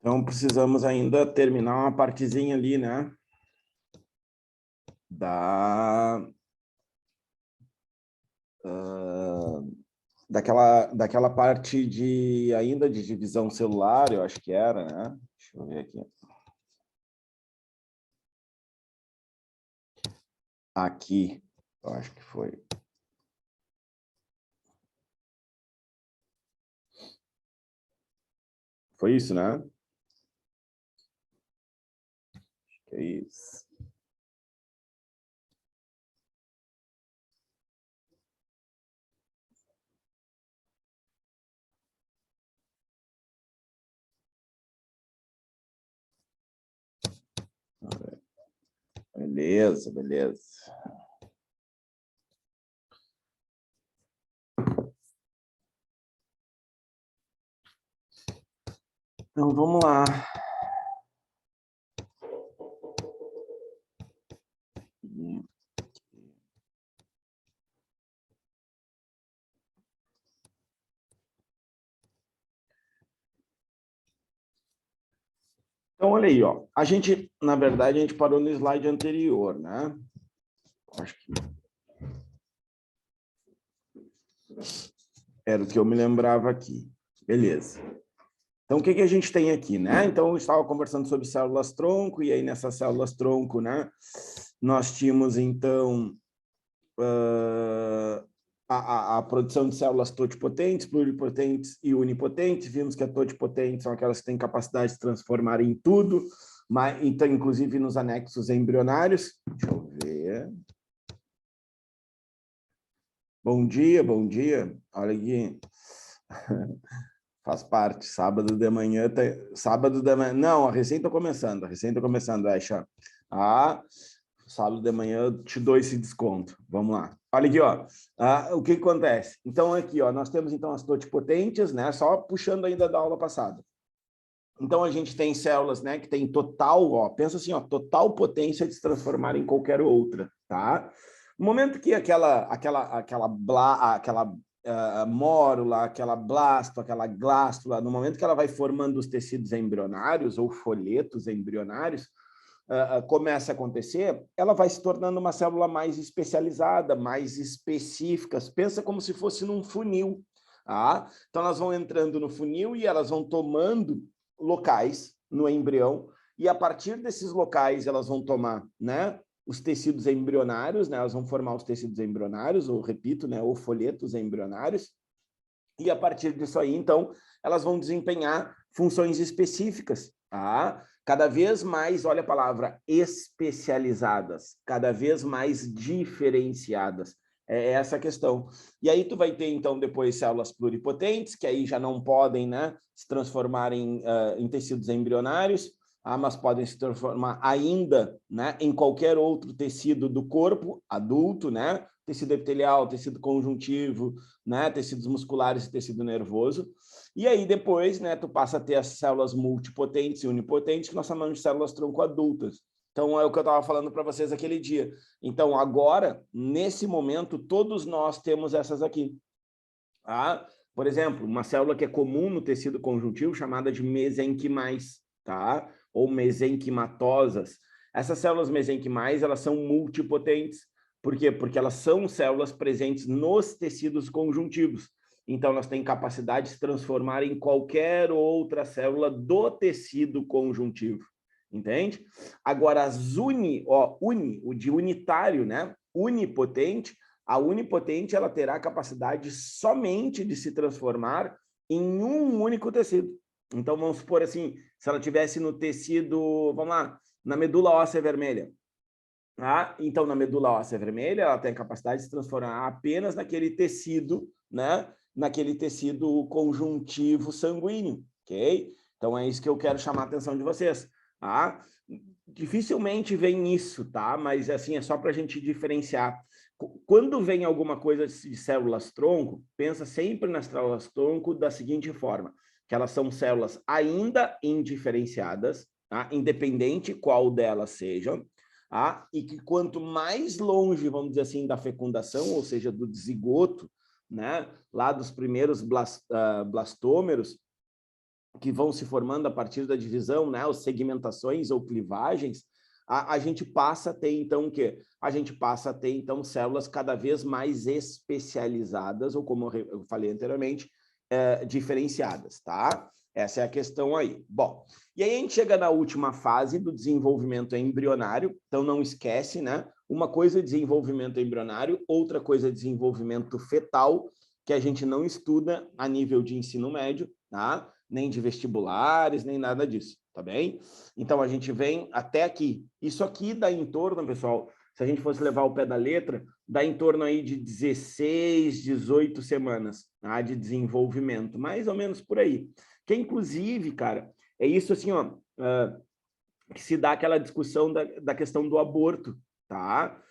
Então, precisamos ainda terminar uma partezinha ali, né? Daquela parte ainda de divisão celular, eu acho que era, né? Deixa eu ver aqui. Aqui, eu acho que foi. Foi isso, né? Acho que é isso. Beleza, beleza. Então, vamos lá. Então, olha aí, ó. Na verdade, a gente parou no slide anterior, né? Acho que era o que eu me lembrava aqui. Beleza. Então, o que a gente tem aqui, né? Então, eu estava conversando sobre células-tronco, e aí nessas células-tronco, né? Nós tínhamos, então, a produção de células totipotentes, pluripotentes e unipotentes. Vimos que a totipotentes são aquelas que têm capacidade de se transformar em tudo, mas, então, inclusive nos anexos embrionários. Deixa eu ver. Bom dia, bom dia. Olha aqui. Faz parte. Sábado de manhã. Sábado de manhã. Não, a recém está começando. Aisha. Sábado de manhã eu te dou esse desconto. Vamos lá. Olha aqui, ó. O que acontece? Então, aqui, ó, nós temos então as totipotentes, né? Só puxando ainda da aula passada. Então, a gente tem células, né, que tem total, ó, pensa assim, ó, total potência de se transformar em qualquer outra, tá? No momento que aquela mórula, aquela blasto, aquela glástula, no momento que ela vai formando os tecidos embrionários ou folhetos embrionários, começa a acontecer, ela vai se tornando uma célula mais especializada, mais específica. Pensa como se fosse num funil. Tá? Então, elas vão entrando no funil e elas vão tomando locais no embrião, e a partir desses locais elas vão tomar, né, os tecidos embrionários, né, elas vão formar os tecidos embrionários, ou repito, né, ou folhetos embrionários, e a partir disso aí, então, elas vão desempenhar funções específicas, tá? Cada vez mais, olha a palavra, especializadas, cada vez mais diferenciadas. É essa a questão. E aí tu vai ter, então, depois células pluripotentes, que aí já não podem, né, se transformar em tecidos embrionários, mas podem se transformar ainda, né, em qualquer outro tecido do corpo adulto, né? Tecido epitelial, tecido conjuntivo, né, tecidos musculares e tecido nervoso. E aí depois, né, tu passa a ter as células multipotentes e unipotentes, que nós chamamos de células tronco adultas. Então, é o que eu estava falando para vocês aquele dia. Então, agora, nesse momento, todos nós temos essas aqui. Tá? Por exemplo, uma célula que é comum no tecido conjuntivo, chamada de mesenquimais, tá? Ou mesenquimatosas. Essas células mesenquimais, elas são multipotentes. Por quê? Porque elas são células presentes nos tecidos conjuntivos. Então, elas têm capacidade de se transformar em qualquer outra célula do tecido conjuntivo. Entende? Agora, as o de unitário, né? Unipotente, a unipotente ela terá a capacidade somente de se transformar em um único tecido. Então, vamos supor assim, se ela tivesse no tecido, vamos lá, na medula óssea vermelha. Então, na medula óssea vermelha, ela tem a capacidade de se transformar apenas naquele tecido, né? Naquele tecido conjuntivo sanguíneo, ok? Então, é isso que eu quero chamar a atenção de vocês. Dificilmente vem isso, tá? Mas, assim, é só para a gente diferenciar. Quando vem alguma coisa de células-tronco, pensa sempre nas células-tronco da seguinte forma, que elas são células ainda indiferenciadas, tá? Independente qual delas sejam, e que quanto mais longe, vamos dizer assim, da fecundação, ou seja, do zigoto, né? Lá dos primeiros blastômeros, que vão se formando a partir da divisão, né, as segmentações ou clivagens, a gente passa a ter, então, o quê? A gente passa a ter, então, células cada vez mais especializadas, ou como eu falei anteriormente, diferenciadas, tá? Essa é a questão aí. Bom, e aí a gente chega na última fase do desenvolvimento embrionário, então não esquece, né? Uma coisa é desenvolvimento embrionário, outra coisa é desenvolvimento fetal, que a gente não estuda a nível de ensino médio, tá? Nem de vestibulares, nem nada disso, tá bem? Então, a gente vem até aqui. Isso aqui dá em torno, pessoal, se a gente fosse levar o pé da letra, dá em torno aí de 16, 18 semanas, tá? De desenvolvimento, mais ou menos por aí. Que, inclusive, cara, é isso assim, ó, que se dá aquela discussão da questão do aborto, tá?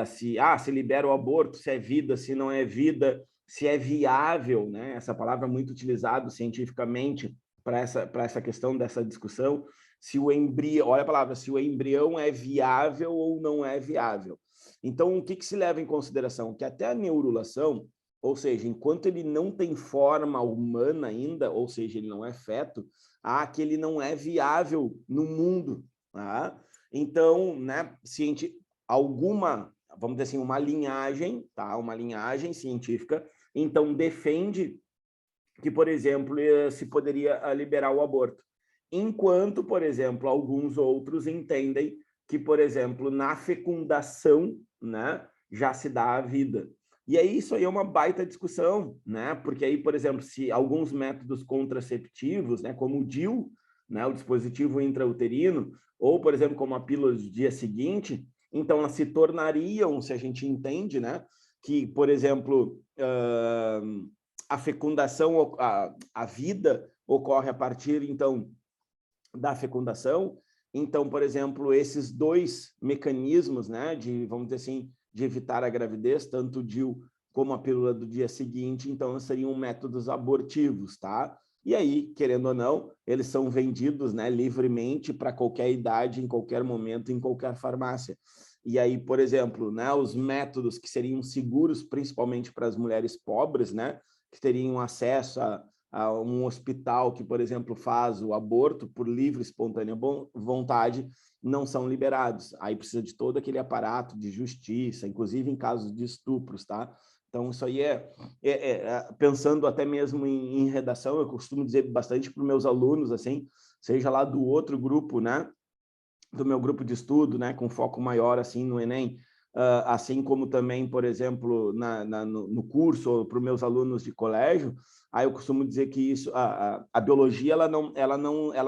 Se libera o aborto, se é vida, se não é vida, se é viável, né? Essa palavra é muito utilizada cientificamente para essa questão dessa discussão, se o embrião, olha a palavra, se o embrião é viável ou não é viável. Então, o que se leva em consideração? Que até a neurulação, ou seja, enquanto ele não tem forma humana ainda, ou seja, ele não é feto, que ele não é viável no mundo. Tá? Então, né, vamos dizer assim, uma linhagem, tá? Uma linhagem científica, então defende que, por exemplo, se poderia liberar o aborto. Enquanto, por exemplo, alguns outros entendem que, por exemplo, na fecundação, né, já se dá a vida. E aí isso aí é uma baita discussão, né? Porque aí, por exemplo, se alguns métodos contraceptivos, né, como o DIU, né, o dispositivo intrauterino, ou, por exemplo, como a pílula do dia seguinte, então elas se tornariam, se a gente entende, né, que, por exemplo, a fecundação, a vida ocorre a partir, então, da fecundação. Então, por exemplo, esses dois mecanismos, né, vamos dizer assim, de evitar a gravidez, tanto o DIU como a pílula do dia seguinte, então seriam métodos abortivos, tá? E aí, querendo ou não, eles são vendidos, né, livremente para qualquer idade, em qualquer momento, em qualquer farmácia. E aí, por exemplo, né, os métodos que seriam seguros, principalmente para as mulheres pobres, né, que teriam acesso a um hospital que, por exemplo, faz o aborto por livre, espontânea vontade, não são liberados. Aí precisa de todo aquele aparato de justiça, inclusive em casos de estupros, tá? Então, isso aí pensando até mesmo em redação, eu costumo dizer bastante para os meus alunos, assim, seja lá do outro grupo, né, do meu grupo de estudo, né, com foco maior, assim, no Enem, assim como também, por exemplo, no curso, para os meus alunos de colégio, aí eu costumo dizer que isso, a biologia, ela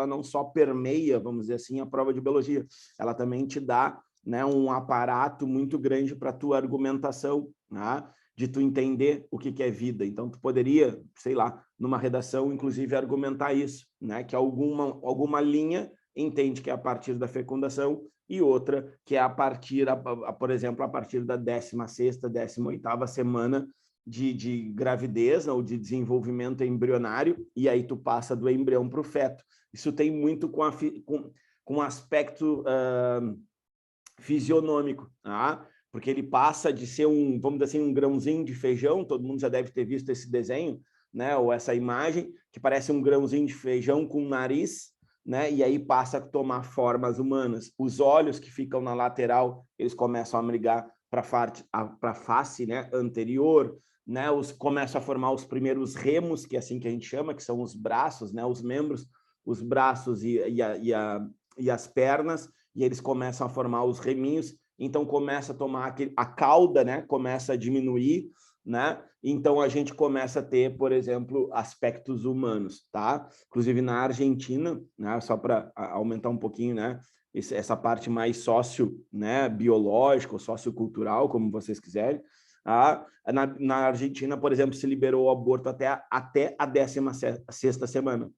não só permeia, vamos dizer assim, a prova de biologia, ela também te dá, né, um aparato muito grande para a tua argumentação, né, de tu entender o que é vida. Então, tu poderia, sei lá, numa redação, inclusive, argumentar isso, né, que alguma linha entende que é a partir da fecundação e outra que é a partir, por exemplo, a partir da 16ª, 18ª semana de gravidez ou de desenvolvimento embrionário, e aí tu passa do embrião para o feto. Isso tem muito com aspecto fisionômico, tá? Porque ele passa de ser vamos dizer assim, um grãozinho de feijão, todo mundo já deve ter visto esse desenho, né? Ou essa imagem, que parece um grãozinho de feijão com nariz, né? E aí passa a tomar formas humanas. Os olhos que ficam na lateral, eles começam a migrar para a face, né, anterior, né? Começam a formar os primeiros remos, que é assim que a gente chama, que são os braços, né? Os membros, os braços e as pernas, e eles começam a formar os reminhos, então começa a tomar a cauda, né? Começa a diminuir, né? Então a gente começa a ter, por exemplo, aspectos humanos, tá? Inclusive na Argentina, né? Só para aumentar um pouquinho, né? Essa parte mais né? Biológica ou sociocultural, como vocês quiserem. Na Argentina, por exemplo, se liberou o aborto até a 16ª semana.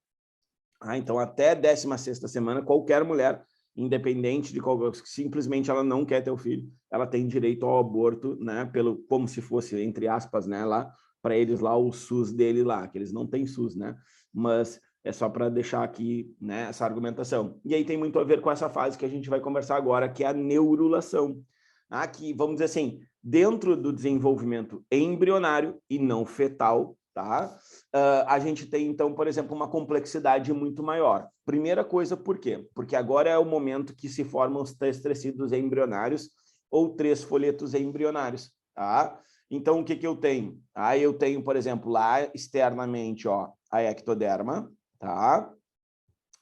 Então, até a 16ª semana, qualquer mulher, independente de simplesmente ela não quer ter o filho, ela tem direito ao aborto, né, como se fosse, entre aspas, né, lá, para eles lá, o SUS dele lá, que eles não têm SUS, né, mas é só para deixar aqui, né, essa argumentação. E aí tem muito a ver com essa fase que a gente vai conversar agora, que é a neurulação. Que, vamos dizer assim, dentro do desenvolvimento embrionário e não fetal, tá? A gente tem, então, por exemplo, uma complexidade muito maior. Primeira coisa, por quê? Porque agora é o momento que se formam os 3 tecidos embrionários ou 3 folhetos embrionários, tá? Então, o que que eu tenho? Eu tenho, por exemplo, lá externamente, ó, a ectoderma, tá?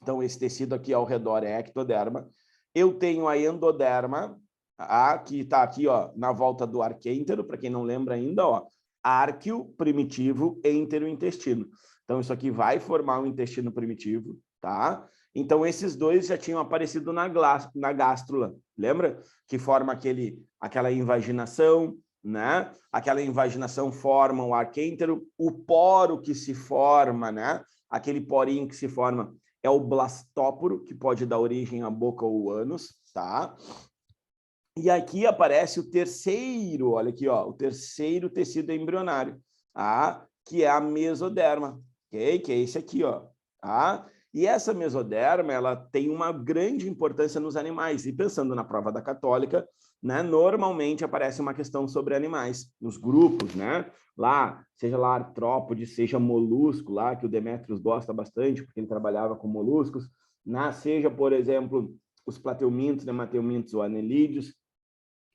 Então, esse tecido aqui ao redor é ectoderma. Eu tenho a endoderma, que está aqui, ó, na volta do arquêntero, para quem não lembra ainda, ó, árqueo, primitivo, enterointestino. Então, isso aqui vai formar um intestino primitivo, tá? Então, esses dois já tinham aparecido na gástrula, lembra? Que forma aquela invaginação, né? Aquela invaginação forma o arquêntero, o poro que se forma, né? Aquele porinho que se forma é o blastóporo, que pode dar origem à boca ou ânus, tá? E aqui aparece o terceiro, olha aqui, ó, o terceiro tecido embrionário, que é a mesoderma, okay? Que é esse aqui, ó, tá? E essa mesoderma, ela tem uma grande importância nos animais. E pensando na prova da Católica, né, normalmente aparece uma questão sobre animais, nos grupos, né? Lá, seja lá artrópode, seja molusco, lá que o Demétrios gosta bastante, porque ele trabalhava com moluscos, né? Seja, por exemplo, os plateumintos, nemateumintos ou anelídeos,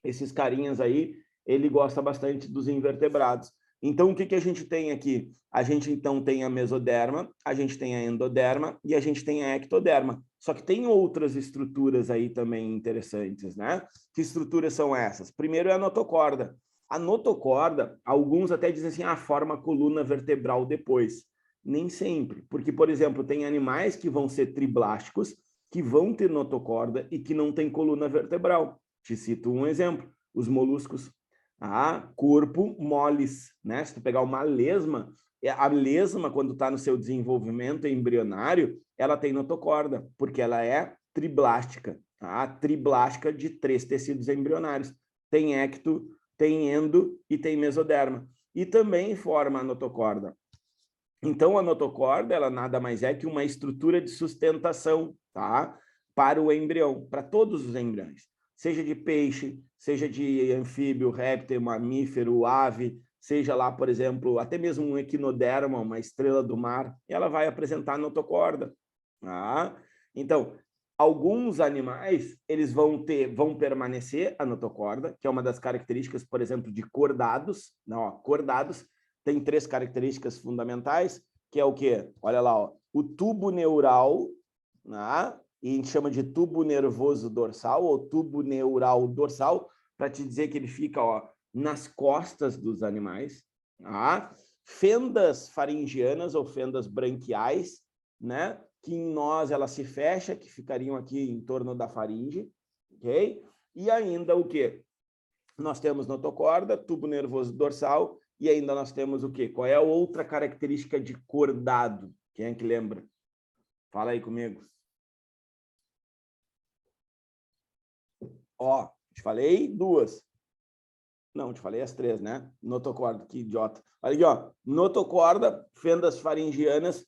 esses carinhas aí, ele gosta bastante dos invertebrados. Então, o que que a gente tem aqui? A gente, então, tem a mesoderma, a gente tem a endoderma e a gente tem a ectoderma. Só que tem outras estruturas aí também interessantes, né? Que estruturas são essas? Primeiro é a notocorda. A notocorda, alguns até dizem assim, forma a coluna vertebral depois. Nem sempre, porque, por exemplo, tem animais que vão ser triblásticos, que vão ter notocorda e que não tem coluna vertebral. Te cito um exemplo, os moluscos. Corpo moles, né? Se tu pegar uma lesma, a lesma, quando está no seu desenvolvimento embrionário, ela tem notocorda, porque ela é triblástica, triblástica de 3 tecidos embrionários. Tem ecto, tem endo e tem mesoderma. E também forma a notocorda. Então, a notocorda, ela nada mais é que uma estrutura de sustentação, tá? Para o embrião, para todos os embriões. Seja de peixe, seja de anfíbio, réptil, mamífero, ave, seja lá, por exemplo, até mesmo um equinoderma, uma estrela do mar, ela vai apresentar a notocorda. Então, alguns animais, eles vão permanecer a notocorda, que é uma das características, por exemplo, de cordados. Não, ó, cordados tem 3 características fundamentais, que é o quê? Olha lá, ó, o tubo neural, e a gente chama de tubo nervoso dorsal ou tubo neural dorsal, para te dizer que ele fica, ó, nas costas dos animais. Fendas faringianas ou fendas branquiais, né? Que em nós ela se fecha, que ficariam aqui em torno da faringe, ok? E ainda o quê? Nós temos notocorda, tubo nervoso dorsal, e ainda nós temos o quê? Qual é a outra característica de cordado? Quem é que lembra? Fala aí comigo. Ó, te falei 2. Não, te falei as 3, né? Notocorda, que idiota. Olha aqui, ó. Notocorda, fendas faringianas,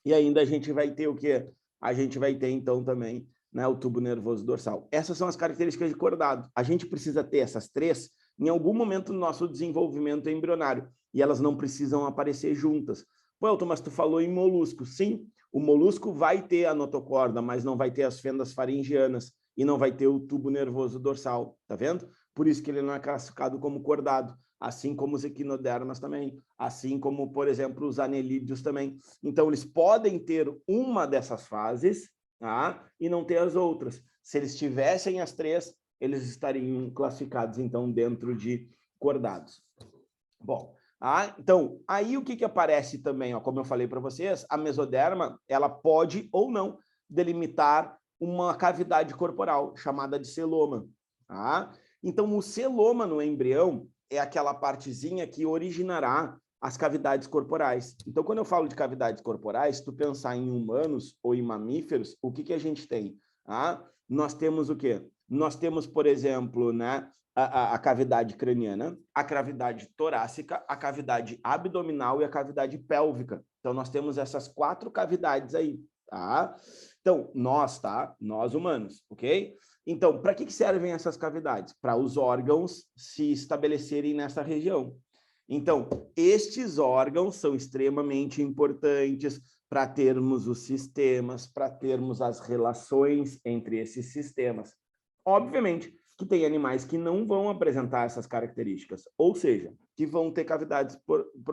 e ainda a gente vai ter o quê? A gente vai ter, então, também, né, o tubo nervoso dorsal. Essas são as características de cordado. A gente precisa ter essas 3 em algum momento do nosso desenvolvimento embrionário, e elas não precisam aparecer juntas. Pô, Elton, mas tu falou em molusco. Sim, o molusco vai ter a notocorda, mas não vai ter as fendas faringianas e não vai ter o tubo nervoso dorsal, tá vendo? Por isso que ele não é classificado como cordado, assim como os equinodermas também, assim como, por exemplo, os anelídeos também. Então, eles podem ter uma dessas fases, e não ter as outras. Se eles tivessem as 3, eles estariam classificados, então, dentro de cordados. Bom, então, aí o que aparece também, ó, como eu falei para vocês, a mesoderma, ela pode ou não delimitar uma cavidade corporal, chamada de celoma. Então, o celoma no embrião é aquela partezinha que originará as cavidades corporais. Então, quando eu falo de cavidades corporais, se tu pensar em humanos ou em mamíferos, o que a gente tem? Nós temos o quê? Nós temos, por exemplo, né, a cavidade craniana, a cavidade torácica, a cavidade abdominal e a cavidade pélvica. Então, nós temos essas 4 cavidades aí, tá? Então, nós humanos, ok? Então, para que servem essas cavidades? Para os órgãos se estabelecerem nessa região. Então, estes órgãos são extremamente importantes para termos os sistemas, para termos as relações entre esses sistemas. Obviamente que tem animais que não vão apresentar essas características, ou seja, que vão ter cavidades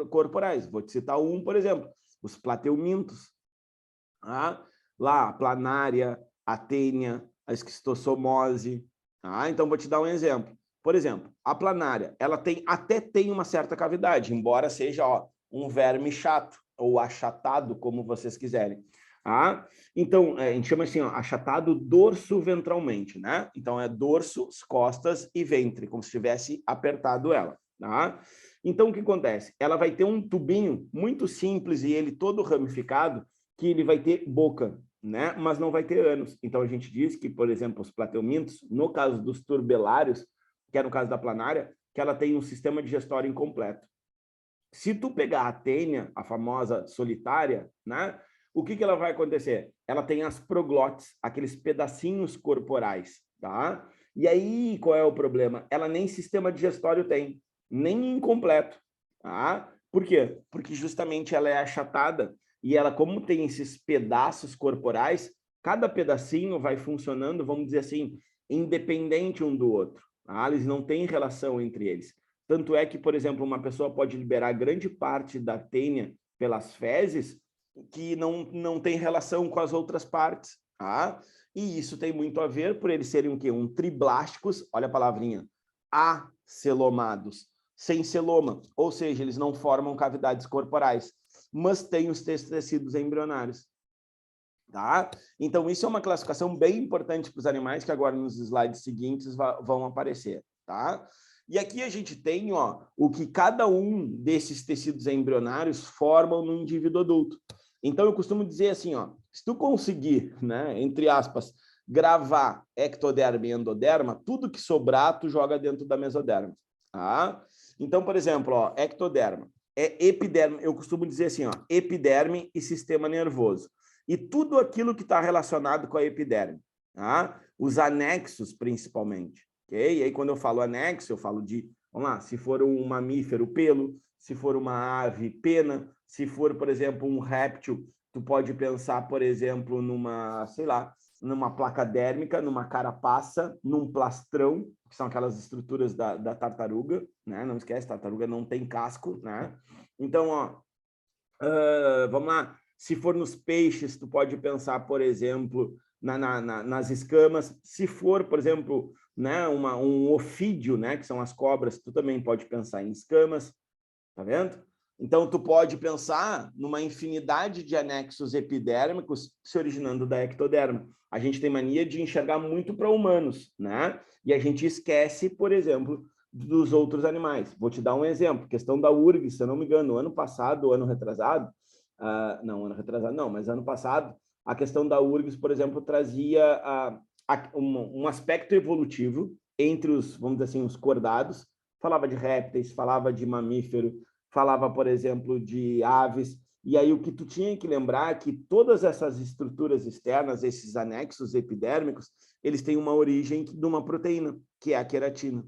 corporais. Vou te citar um, por exemplo, os plateumintos. Tá? Lá, a planária, a tênia, a esquistossomose. Tá? Então, vou te dar um exemplo. Por exemplo, a planária, ela até tem uma certa cavidade, embora seja um verme chato, ou achatado, como vocês quiserem. Tá? Então, a gente chama assim, achatado dorso-ventralmente, né? Então, é dorso, costas e ventre, como se tivesse apertado ela. Tá? Então, o que acontece? Ela vai ter um tubinho muito simples e ele todo ramificado, que ele vai ter boca, né? Mas não vai ter ânus. Então, a gente diz que, por exemplo, os plateumintos, no caso dos turbelários, que é no caso da planária, que ela tem um sistema digestório incompleto. Se tu pegar a tênia, a famosa solitária, né? O que ela vai acontecer? Ela tem as proglotes, aqueles pedacinhos corporais, tá? E aí, qual é o problema? Ela nem sistema digestório tem, nem incompleto, tá? Por quê? Porque justamente ela é achatada e ela, como tem esses pedaços corporais, cada pedacinho vai funcionando, vamos dizer assim, independente um do outro. Tá? Eles não têm relação entre eles. Tanto é que, por exemplo, uma pessoa pode liberar grande parte da tênia pelas fezes que não tem relação com as outras partes. Tá? E isso tem muito a ver por eles serem o quê? Triblásticos, olha a palavrinha, acelomados, sem celoma, ou seja, eles não formam cavidades corporais, mas têm os tecidos embrionários. Tá? Então, isso é uma classificação bem importante para os animais, que agora nos slides seguintes vão aparecer. Tá? E aqui a gente tem o que cada um desses tecidos embrionários formam no indivíduo adulto. Então, eu costumo dizer assim, se tu conseguir, né, entre aspas, gravar ectoderma e endoderma, tudo que sobrar, tu joga dentro da mesoderma. Tá? Então, por exemplo, ectoderma é epiderme, eu costumo dizer assim, epiderme e sistema nervoso. E tudo aquilo que está relacionado com a epiderme. Tá? Os anexos, principalmente. Okay? E aí, quando eu falo anexo, eu falo de, vamos lá, se for um mamífero, pelo, se for uma ave, pena, se for, por exemplo, um réptil, tu pode pensar, por exemplo, numa, sei lá, numa placa dérmica, numa carapaça, num plastrão, que são aquelas estruturas da tartaruga, né? Não esquece, tartaruga não tem casco, né? Então, vamos lá, se for nos peixes, tu pode pensar, por exemplo, nas escamas. Se for, por exemplo, né, um ofídeo, né, que são as cobras, tu também pode pensar em escamas, tá vendo? Então, tu pode pensar numa infinidade de anexos epidérmicos se originando da ectoderma. A gente tem mania de enxergar muito para humanos, né? E a gente esquece, por exemplo, dos outros animais. Vou te dar um exemplo, questão da URGS, se eu não me engano, ano passado, ano retrasado, ano retrasado não, mas ano passado, a questão da URGS, por exemplo, trazia um aspecto evolutivo entre os, vamos dizer assim, os cordados, falava de répteis, falava de mamífero, falava, por exemplo, de aves, e aí o que tu tinha que lembrar é que todas essas estruturas externas, esses anexos epidérmicos, eles têm uma origem de uma proteína, que é a queratina.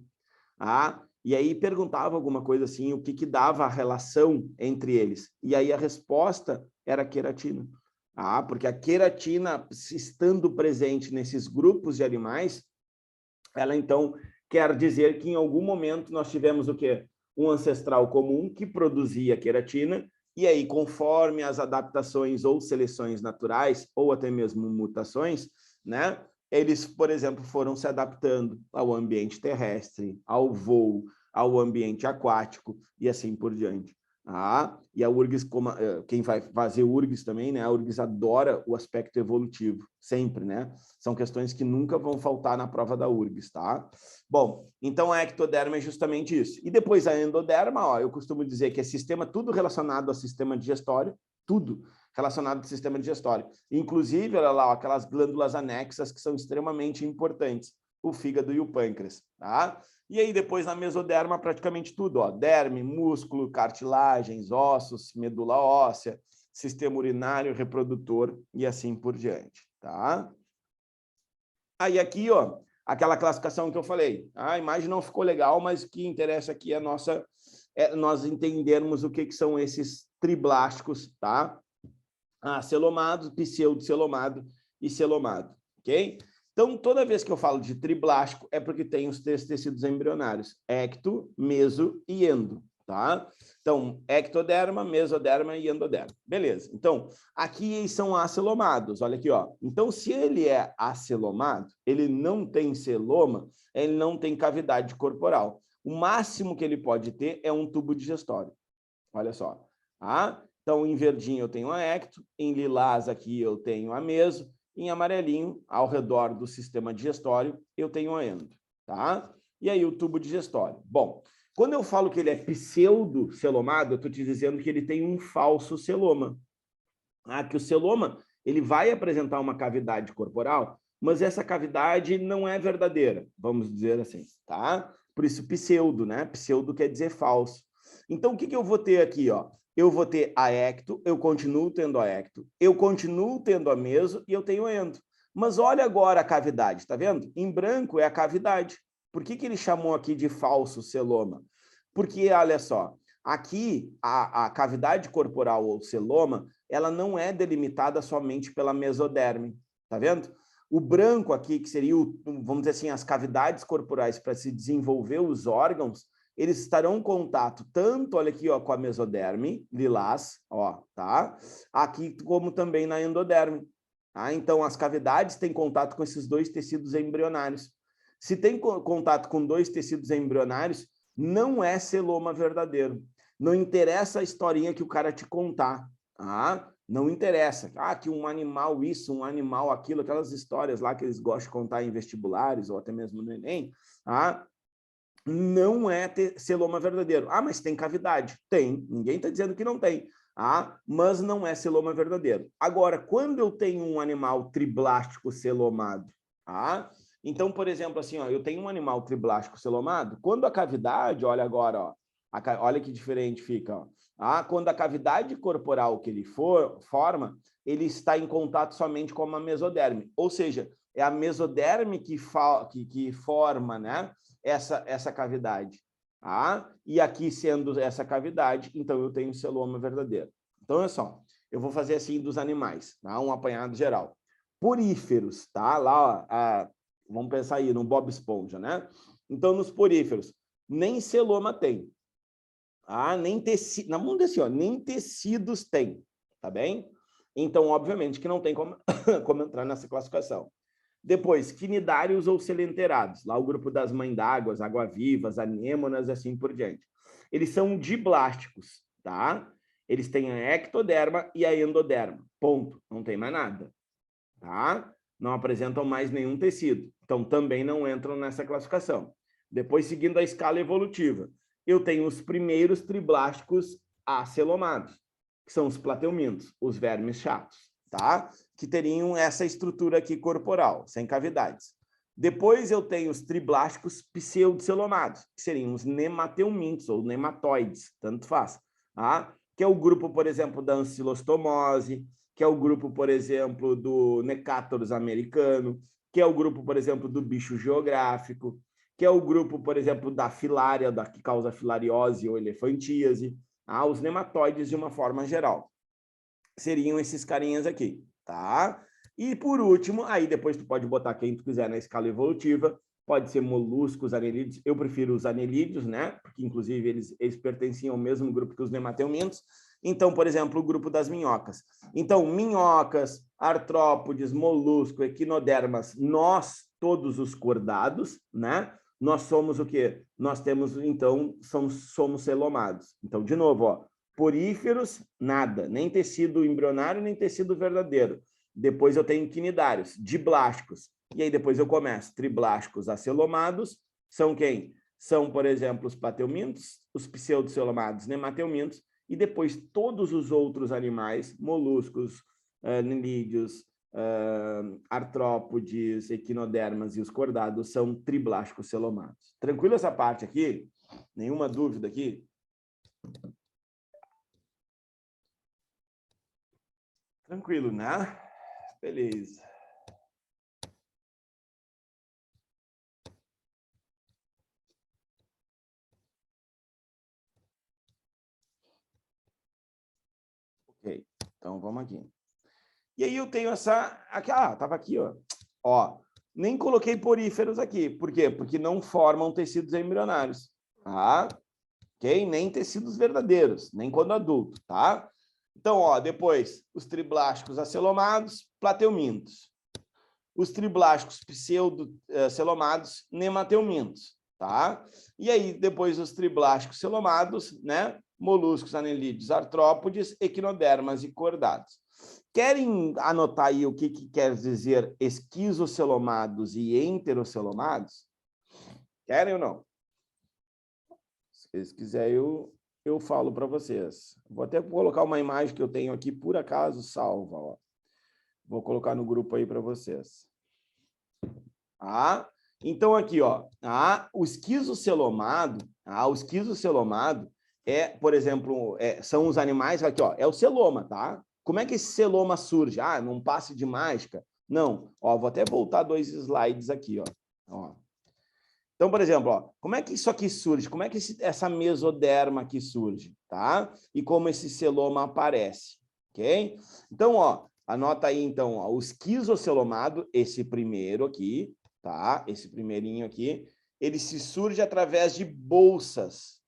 E aí perguntava alguma coisa assim, o que dava a relação entre eles. E aí a resposta era a queratina. Porque a queratina, estando presente nesses grupos de animais, ela então quer dizer que em algum momento nós tivemos o quê? Um ancestral comum que produzia queratina, e aí, conforme as adaptações ou seleções naturais, ou até mesmo mutações, né? Eles, por exemplo, foram se adaptando ao ambiente terrestre, ao voo, ao ambiente aquático e assim por diante. E a URGS, quem vai fazer URGS também, né? A URGS adora o aspecto evolutivo, sempre, né? São questões que nunca vão faltar na prova da URGS, tá? Bom, então a ectoderma é justamente isso. E depois a endoderma, eu costumo dizer que é sistema, tudo relacionado ao sistema digestório, tudo relacionado ao sistema digestório. Inclusive, olha lá, aquelas glândulas anexas que são extremamente importantes, o fígado e o pâncreas, tá? E aí depois na mesoderma praticamente tudo, derme, músculo, cartilagens, ossos, medula óssea, sistema urinário, reprodutor e assim por diante, tá? Aí aqui, aquela classificação que eu falei. A imagem não ficou legal, mas o que interessa aqui é a nossa nós entendermos o que são esses triblásticos, tá? Acelomado, pseudocelomado e celomado, ok? Então, toda vez que eu falo de triblástico, é porque tem os três tecidos embrionários, ecto, meso e endo, tá? Então, ectoderma, mesoderma e endoderma. Beleza. Então, aqui eles são acelomados, olha aqui, ó. Então, se ele é acelomado, ele não tem celoma, ele não tem cavidade corporal. O máximo que ele pode ter é um tubo digestório. Olha só, tá? Então, em verdinho eu tenho a ecto, em lilás aqui eu tenho a meso, em amarelinho, ao redor do sistema digestório, eu tenho a endo, tá? E aí o tubo digestório. Bom, quando eu falo que ele é pseudocelomado, eu estou te dizendo que ele tem um falso celoma. Que o celoma, ele vai apresentar uma cavidade corporal, mas essa cavidade não é verdadeira, vamos dizer assim, tá? Por isso pseudo, né? Pseudo quer dizer falso. Então, o que eu vou ter aqui, ó? Eu vou ter a ecto, eu continuo tendo a ecto, eu continuo tendo a meso e eu tenho endo. Mas olha agora a cavidade, tá vendo? Em branco é a cavidade. Por que ele chamou aqui de falso celoma? Porque, olha só, aqui a cavidade corporal ou celoma, ela não é delimitada somente pela mesoderme, tá vendo? O branco aqui, que seria, vamos dizer assim, as cavidades corporais para se desenvolver os órgãos, eles estarão em contato tanto, olha aqui, ó, com a mesoderme, lilás, ó, tá? Aqui como também na endoderme. Tá? Então, as cavidades têm contato com esses dois tecidos embrionários. Se tem contato com dois tecidos embrionários, não é celoma verdadeiro. Não interessa a historinha que o cara te contar, tá? Não interessa. Que um animal isso, um animal aquilo, aquelas histórias lá que eles gostam de contar em vestibulares ou até mesmo no Enem, tá? Não é celoma verdadeiro. Mas tem cavidade? Tem. Ninguém está dizendo que não tem. Mas não é celoma verdadeiro. Agora, quando eu tenho um animal triblástico celomado, então, por exemplo, assim, ó, eu tenho um animal triblástico celomado, quando a cavidade, olha agora, ó, olha que diferente fica, ó. Quando a cavidade corporal que ele forma, ele está em contato somente com a mesoderme, ou seja, é a mesoderme que forma, né, essa cavidade. E aqui sendo essa cavidade, então eu tenho celoma verdadeiro. Então, olha só, eu vou fazer assim dos animais, tá? Um apanhado geral. Poríferos, tá? Lá, ó, vamos pensar aí no Bob Esponja, né? Então, nos poríferos, nem celoma tem. Nem tecido, na mão desse, ó, nem tecidos tem, tá bem? Então, obviamente que não tem como, como entrar nessa classificação. Depois, quinidários ou selenterados, lá o grupo das mães d'água, água-vivas, anêmonas e assim por diante. Eles são diblásticos, tá? Eles têm a ectoderma e a endoderma, ponto, não tem mais nada, tá? Não apresentam mais nenhum tecido, então também não entram nessa classificação. Depois, seguindo a escala evolutiva, eu tenho os primeiros triblásticos acelomados, que são os plateumintos, os vermes chatos, tá? Que teriam essa estrutura aqui corporal, sem cavidades. Depois eu tenho os triblásticos pseudocelomados, que seriam os nemateumintos ou nematóides, tanto faz, tá? Que é o grupo, por exemplo, da ancilostomose, que é o grupo, por exemplo, do Necátorus americano, que é o grupo, por exemplo, do bicho geográfico, que é o grupo, por exemplo, da filária, que causa filariose ou elefantíase, os nematóides de uma forma geral. Seriam esses carinhas aqui, tá? E por último, aí depois tu pode botar quem tu quiser na escala evolutiva, pode ser moluscos, anelídeos, eu prefiro os anelídeos, né? Porque inclusive eles pertenciam ao mesmo grupo que os nemateumintos. Então, por exemplo, o grupo das minhocas. Então, minhocas, artrópodes, molusco, equinodermas, nós, todos os cordados, né? Nós somos o quê? Nós temos, então, somos celomados. Então, de novo, ó, poríferos, nada, nem tecido embrionário, nem tecido verdadeiro. Depois eu tenho quinidários, diblásticos. E aí depois eu começo, triblásticos acelomados, são quem? São, por exemplo, os plateumintos, os pseudocelomados nemateumintos, e depois todos os outros animais, moluscos, anelídeos, artrópodes, equinodermas e os cordados são triblásticos celomados. Tranquilo essa parte aqui? Nenhuma dúvida aqui? Tranquilo, né? Beleza. Então, vamos aqui. E aí eu tenho essa... Aqui, estava aqui, ó. Ó, nem coloquei poríferos aqui. Por quê? Porque não formam tecidos embrionários. Tá? Ok? Nem tecidos verdadeiros, nem quando adulto, tá? Então, ó, depois, os triblásticos acelomados, plateumintos. Os triblásticos pseudo-celomados, nemateumintos, tá? E aí, depois, os triblásticos celomados, né? Moluscos, anelídeos, artrópodes, equinodermas e cordados. Querem anotar aí o que quer dizer esquizocelomados e enterocelomados? Querem ou não? Se vocês quiserem, eu falo para vocês. Vou até colocar uma imagem que eu tenho aqui, por acaso, salva. Ó. Vou colocar no grupo aí para vocês. Então, aqui, ó, o esquizocelomado, o esquizocelomado por exemplo, são os animais, aqui, ó, é o celoma, tá? Como é que esse celoma surge? Num passe de mágica? Não. Ó, vou até voltar 2 slides aqui, ó. Então, por exemplo, ó, como é que isso aqui surge? Como é que essa mesoderma aqui surge, tá? E como esse celoma aparece, ok? Então, ó, anota aí, então, ó, o esquizocelomado, esse primeiro aqui, tá? Esse primeirinho aqui, ele se surge através de bolsas.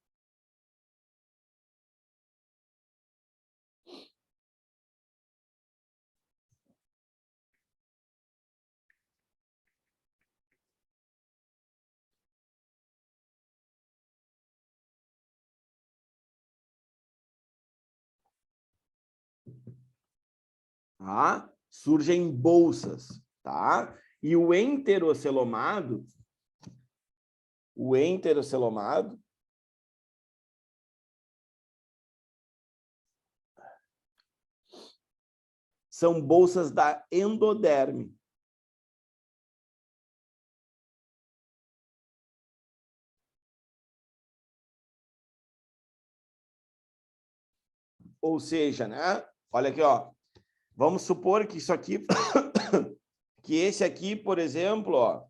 Tá? Surgem bolsas, tá? E o enterocelomado são bolsas da endoderme. Ou seja, né? Olha aqui, ó. Vamos supor que isso aqui, que esse aqui, por exemplo, ó,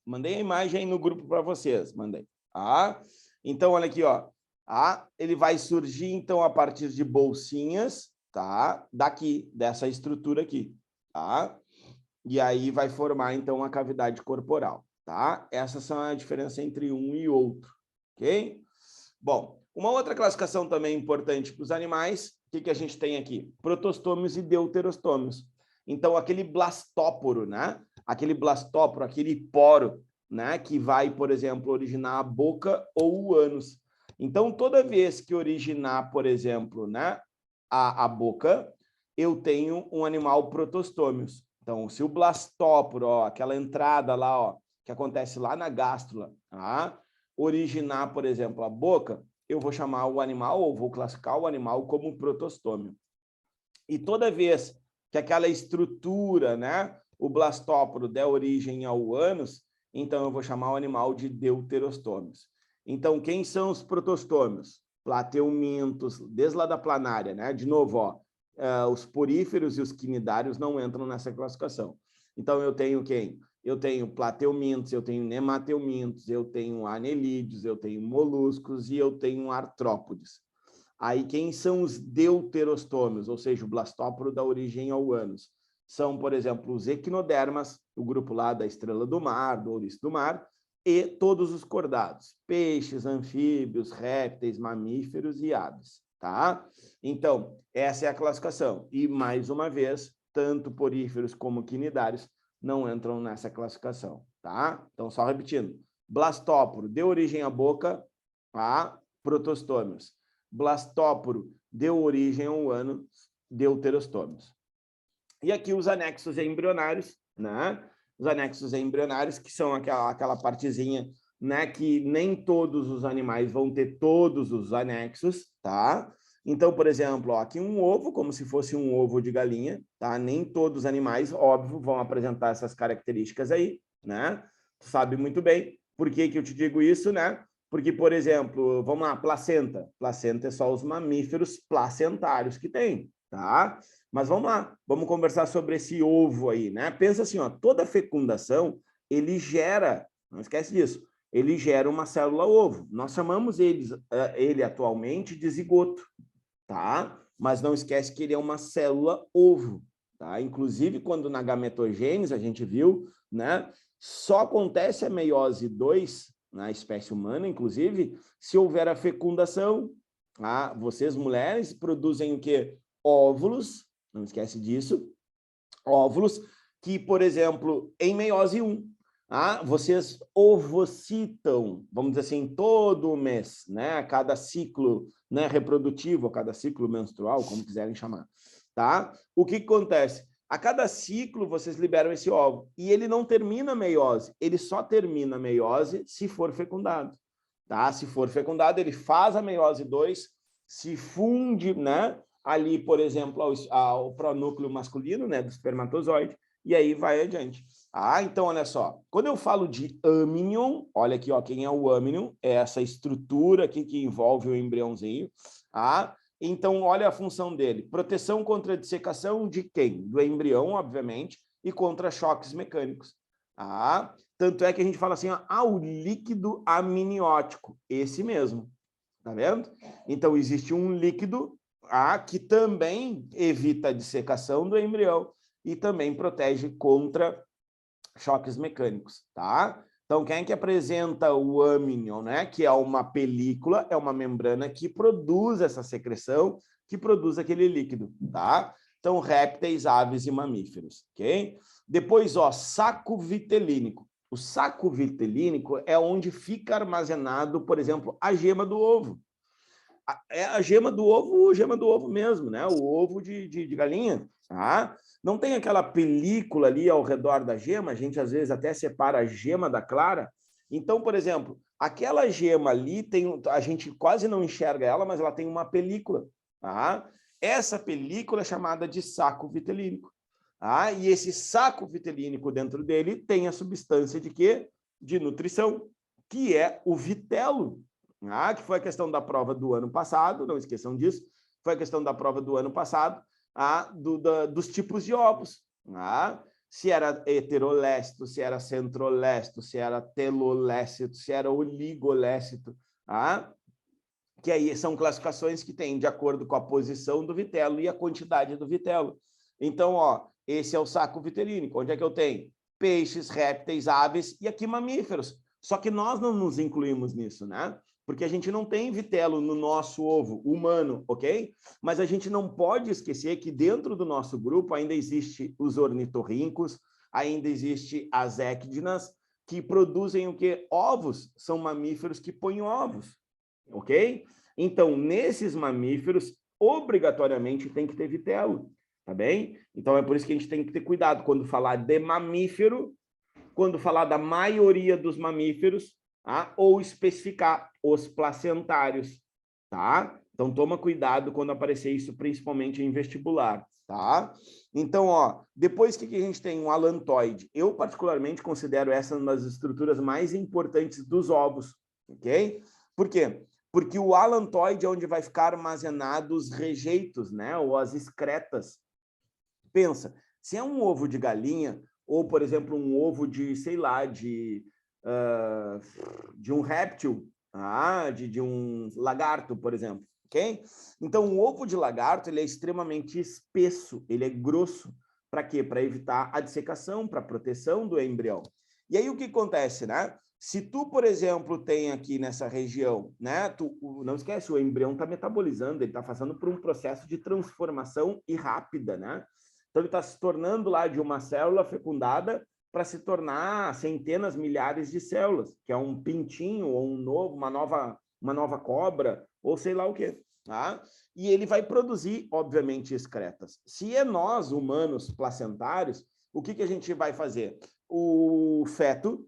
mandei a imagem aí no grupo para vocês, mandei. Então, olha aqui, ó. Ele vai surgir, então, a partir de bolsinhas, tá? Daqui, dessa estrutura aqui, tá? E aí vai formar, então, a cavidade corporal, tá? Essas são a diferença entre um e outro, ok? Bom, uma outra classificação também importante para os animais, o que a gente tem aqui? Protostômios e deuterostômios. Então, aquele blastóporo, né? Aquele blastóporo, aquele poro, né? Que vai, por exemplo, originar a boca ou o ânus. Então, toda vez que originar, por exemplo, né? A boca, eu tenho um animal protostômios. Então, se o blastóporo, ó, aquela entrada lá, ó, que acontece lá na gástrula, originar, por exemplo, a boca, eu vou chamar o animal, ou vou classificar o animal como protostômio. E toda vez que aquela estrutura, né, o blastóporo der origem ao ânus, então eu vou chamar o animal de deuterostômios. Então, quem são os protostômios? Plateumintos, desde lá da planária, né? De novo, ó, os poríferos e os quinidários não entram nessa classificação. Então, eu tenho quem? Eu tenho plateumintos, eu tenho nemateumintos, eu tenho anelídeos, eu tenho moluscos e eu tenho artrópodes. Aí, quem são os deuterostômios, ou seja, o blastóporo da origem ao ânus? São, por exemplo, os equinodermas, o grupo lá da estrela do mar, do ouriço do mar, e todos os cordados, peixes, anfíbios, répteis, mamíferos e aves, tá? Então, essa é a classificação. E, mais uma vez, tanto poríferos como quinidários não entram nessa classificação, tá? Então, só repetindo. Blastóporo deu origem à boca, a protostômios. Blastóporo deu origem ao ânus, deuterostômios. E aqui os anexos embrionários, né? Os anexos embrionários, que são aquela partezinha, né? Que nem todos os animais vão ter todos os anexos, tá? Então, por exemplo, ó, aqui um ovo, como se fosse um ovo de galinha, tá? Nem todos os animais, óbvio, vão apresentar essas características aí, né? Tu sabe muito bem. Por que eu te digo isso, né? Porque, por exemplo, vamos lá, placenta. Placenta é só os mamíferos placentários que tem, tá? Mas vamos lá, vamos conversar sobre esse ovo aí, né? Pensa assim, ó, toda fecundação, ele gera, não esquece disso, ele gera uma célula ovo. Nós chamamos ele atualmente de zigoto, tá? mas não esquece que ele é uma célula ovo, tá? Inclusive, quando na gametogênese a gente viu, né, só acontece a meiose 2 na espécie humana, inclusive, se houver a fecundação. Ah, vocês, mulheres, produzem o quê? Óvulos, não esquece disso, óvulos que, por exemplo, em meiose 1, vocês ovocitam, vamos dizer assim, todo mês, né? A cada ciclo, né, reprodutivo, a cada ciclo menstrual, como quiserem chamar, tá? O que acontece? A cada ciclo, vocês liberam esse óvulo, e ele não termina a meiose, ele só termina a meiose se for fecundado, tá? Se for fecundado, ele faz a meiose 2, se funde, né, ali, por exemplo, ao pronúcleo masculino, né, do espermatozoide, e aí vai adiante. Então, olha só, quando eu falo de amnion, olha aqui, ó, quem é o amnion? É essa estrutura aqui que envolve o embriãozinho, Então, olha a função dele. Proteção contra a dissecação de quem? Do embrião, obviamente, e contra choques mecânicos. Tanto é que a gente fala assim, o líquido amniótico, esse mesmo. Tá vendo? Então, existe um líquido que também evita a dissecação do embrião e também protege contra choques mecânicos, tá? Então, quem é que apresenta o amnion, né? Que é uma película, é uma membrana que produz essa secreção, que produz aquele líquido, tá? Então, répteis, aves e mamíferos, ok? Depois, ó, saco vitelínico. O saco vitelínico é onde fica armazenado, por exemplo, a gema do ovo. É a gema do ovo mesmo, né? O ovo de galinha, tá? Não tem aquela película ali ao redor da gema, a gente às vezes até separa a gema da clara. Então, por exemplo, aquela gema ali, a gente quase não enxerga ela, mas ela tem uma película, tá? Essa película é chamada de saco vitelínico. E esse saco vitelínico dentro dele tem a substância de quê? De nutrição, que é o vitelo. Que foi a questão da prova do ano passado, não esqueçam disso, foi a questão da prova do ano passado, dos tipos de ovos. Se era heterolécito, se era centrolécito, se era telolécito, se era oligolécito, que aí são classificações que têm de acordo com a posição do vitelo e a quantidade do vitelo. Então, ó, esse é o saco vitelínico. Onde é que eu tenho? Peixes, répteis, aves e aqui mamíferos. Só que nós não nos incluímos nisso, né? Porque a gente não tem vitelo no nosso ovo humano, ok? Mas a gente não pode esquecer que dentro do nosso grupo ainda existe os ornitorrincos, ainda existe as équidinas, que produzem o quê? Ovos, são mamíferos que põem ovos, ok? Então, nesses mamíferos, obrigatoriamente tem que ter vitelo, tá bem? Então, é por isso que a gente tem que ter cuidado quando falar de mamífero, quando falar da maioria dos mamíferos, ou especificar os placentários, tá? Então, toma cuidado quando aparecer isso, principalmente em vestibular, tá? Então, ó, depois que a gente tem um alantoide, eu particularmente considero essa uma das estruturas mais importantes dos ovos, ok? Por quê? Porque o alantoide é onde vai ficar armazenados os rejeitos, né? Ou as excretas. Pensa, se é um ovo de galinha, ou, por exemplo, um ovo de, sei lá, de um réptil, de um lagarto, por exemplo, ok? Então, o ovo de lagarto ele é extremamente espesso, ele é grosso. Para quê? Para evitar a dissecação, para proteção do embrião. E aí, o que acontece, né? Se tu, por exemplo, tem aqui nessa região, né? Não esquece, o embrião está metabolizando, ele está passando por um processo de transformação e rápida, né? Então, ele está se tornando lá de uma célula fecundada para se tornar centenas, milhares de células, que é um pintinho ou uma nova cobra, ou sei lá o quê. Tá? E ele vai produzir, obviamente, excretas. Se é nós, humanos placentários, o que a gente vai fazer? O feto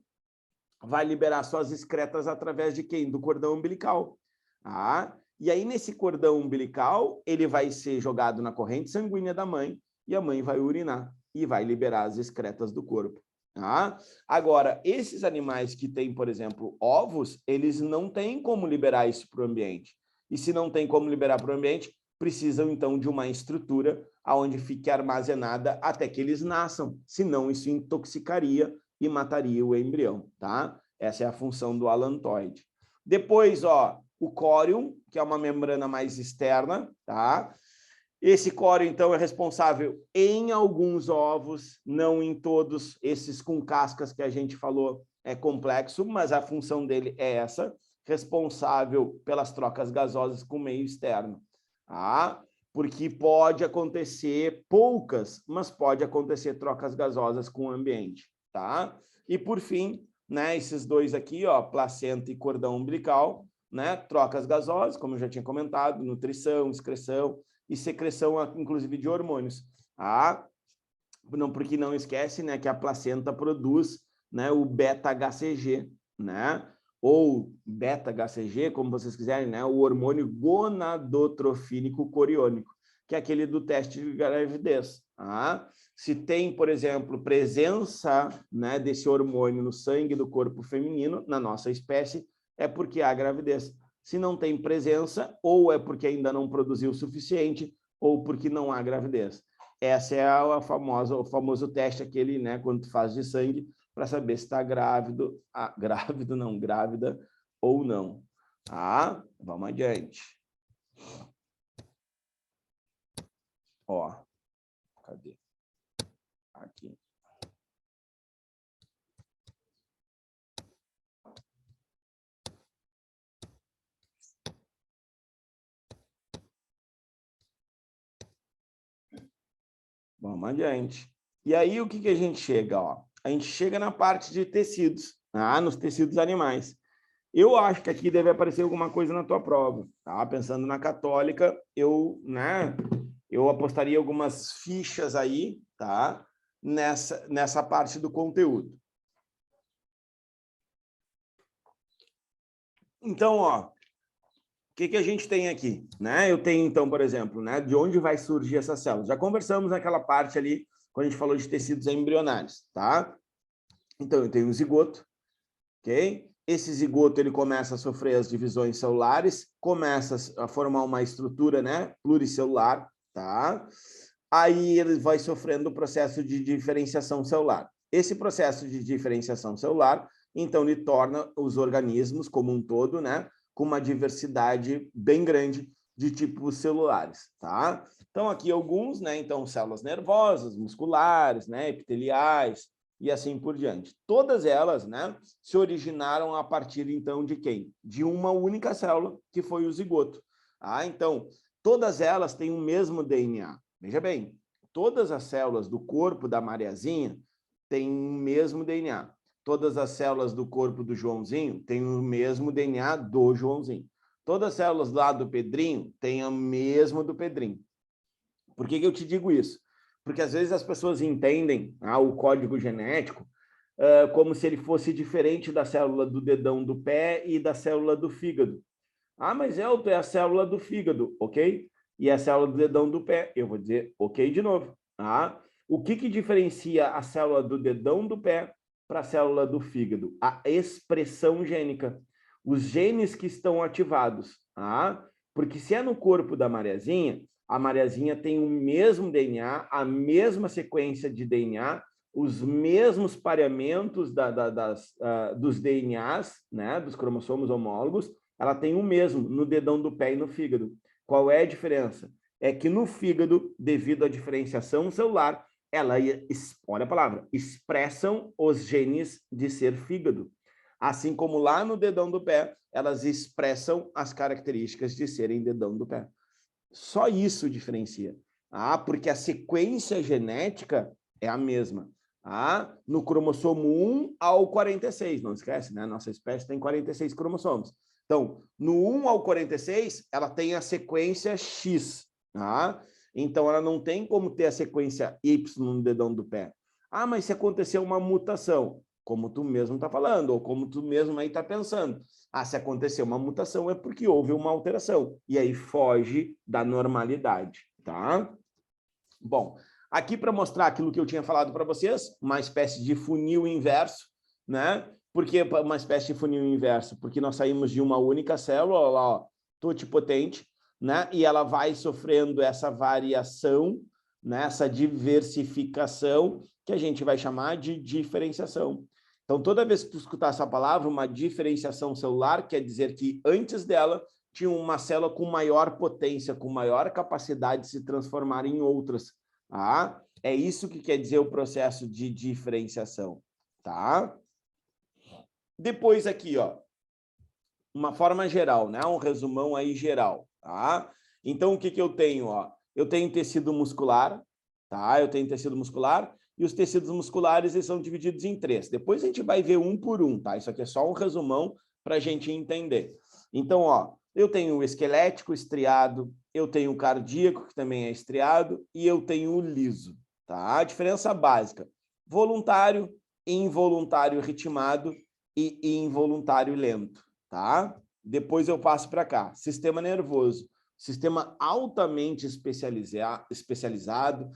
vai liberar suas excretas através de quem? Do cordão umbilical. E aí, nesse cordão umbilical, ele vai ser jogado na corrente sanguínea da mãe, e a mãe vai urinar e vai liberar as excretas do corpo. Agora, esses animais que têm, por exemplo, ovos, eles não têm como liberar isso para o ambiente. E se não tem como liberar para o ambiente, precisam, então, de uma estrutura onde fique armazenada até que eles nasçam. Senão, isso intoxicaria e mataria o embrião, tá? Essa é a função do alantoide. Depois, ó, o córium, que é uma membrana mais externa, tá? Esse córeo, então, é responsável em alguns ovos, não em todos. Esses com cascas que a gente falou é complexo, mas a função dele é essa, responsável pelas trocas gasosas com o meio externo. Tá? Porque pode acontecer poucas, mas pode acontecer trocas gasosas com o ambiente. Tá? E, por fim, né, esses dois aqui, ó, placenta e cordão umbilical, né, trocas gasosas, como eu já tinha comentado, nutrição, excreção e secreção, inclusive, de hormônios. Ah, não, porque não esquece, né, que a placenta produz, né, o beta-HCG, né, ou beta-HCG, como vocês quiserem, né, o hormônio gonadotrofínico coriônico, que é aquele do teste de gravidez. Ah, se tem, por exemplo, presença, né, desse hormônio no sangue do corpo feminino, na nossa espécie, é porque há gravidez. Se não tem presença, ou é porque ainda não produziu o suficiente, ou porque não há gravidez. Essa é o famoso teste, aquele, né, quando tu faz de sangue, para saber se está grávido, grávido não, grávida ou não. Tá? Vamos adiante. Ó, cadê? Aqui. Vamos adiante. E aí, o que a gente chega? Ó? A gente chega na parte de tecidos, nos tecidos animais. Eu acho que aqui deve aparecer alguma coisa na tua prova. Tá? Pensando na católica, eu apostaria algumas fichas aí, tá? Nessa parte do conteúdo. Então, ó, o que a gente tem aqui? Né? Eu tenho, então, por exemplo, né, de onde vai surgir essas células. Já conversamos naquela parte ali, quando a gente falou de tecidos embrionários, tá? Então, eu tenho um zigoto, ok? Esse zigoto, ele começa a sofrer as divisões celulares, começa a formar uma estrutura, né, pluricelular, tá? Aí ele vai sofrendo o processo de diferenciação celular. Esse processo de diferenciação celular, então, ele torna os organismos como um todo, né, com uma diversidade bem grande de tipos celulares, tá? Então, aqui alguns, né, então, células nervosas, musculares, né, epiteliais, e assim por diante. Todas elas, né, se originaram a partir, então, de quem? De uma única célula, que foi o zigoto. Então, todas elas têm o mesmo DNA. Veja bem, todas as células do corpo da Mariazinha têm o mesmo DNA. Todas as células do corpo do Joãozinho têm o mesmo DNA do Joãozinho. Todas as células lá do Pedrinho têm o mesmo do Pedrinho. Por que eu te digo isso? Porque às vezes as pessoas entendem o código genético como se ele fosse diferente da célula do dedão do pé e da célula do fígado. Mas Elton, é a célula do fígado, ok? E a célula do dedão do pé. Eu vou dizer ok de novo. O que diferencia a célula do dedão do pé para a célula do fígado? A expressão gênica. Os genes que estão ativados. Porque se é no corpo da Mariazinha, a Mariazinha tem o mesmo DNA, a mesma sequência de DNA, os mesmos pareamentos dos DNAs, né, dos cromossomos homólogos, ela tem o mesmo no dedão do pé e no fígado. Qual é a diferença? É que no fígado, devido à diferenciação celular, ela, olha a palavra, expressam os genes de ser fígado. Assim como lá no dedão do pé, elas expressam as características de serem dedão do pé. Só isso diferencia. Porque a sequência genética é a mesma. No cromossomo 1 ao 46, não esquece, né? Nossa espécie tem 46 cromossomos. Então, no 1 ao 46, ela tem a sequência X. Então, ela não tem como ter a sequência Y no dedão do pé. Mas se acontecer uma mutação, como tu mesmo está falando, ou como tu mesmo aí está pensando, se acontecer uma mutação é porque houve uma alteração, e aí foge da normalidade, tá? Bom, aqui para mostrar aquilo que eu tinha falado para vocês, uma espécie de funil inverso, né? Por que uma espécie de funil inverso? Porque nós saímos de uma única célula, lá, totipotente, né? E ela vai sofrendo essa variação, né? Essa diversificação, que a gente vai chamar de diferenciação. Então, toda vez que tu escutar essa palavra, uma diferenciação celular, quer dizer que antes dela tinha uma célula com maior potência, com maior capacidade de se transformar em outras. Tá? É isso que quer dizer o processo de diferenciação. Tá? Depois aqui, ó, uma forma geral, né? Um resumão aí geral. Tá? Então, o que eu tenho? Ó? Eu tenho tecido muscular, tá? Eu tenho tecido muscular, e os tecidos musculares eles são divididos em 3. Depois a gente vai ver um por um, tá? Isso aqui é só um resumão para a gente entender. Então, ó, eu tenho o esquelético estriado, eu tenho o cardíaco, que também é estriado, e eu tenho o liso, tá? A diferença básica: voluntário, involuntário ritmado e involuntário lento, tá? Depois eu passo para cá. Sistema nervoso, sistema altamente especializado,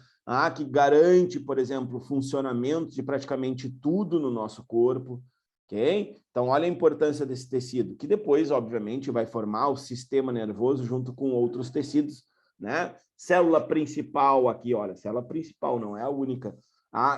que garante, por exemplo, o funcionamento de praticamente tudo no nosso corpo, ok? Então, olha a importância desse tecido, que depois, obviamente, vai formar o sistema nervoso junto com outros tecidos, né? Célula principal aqui, olha, célula principal não é a única,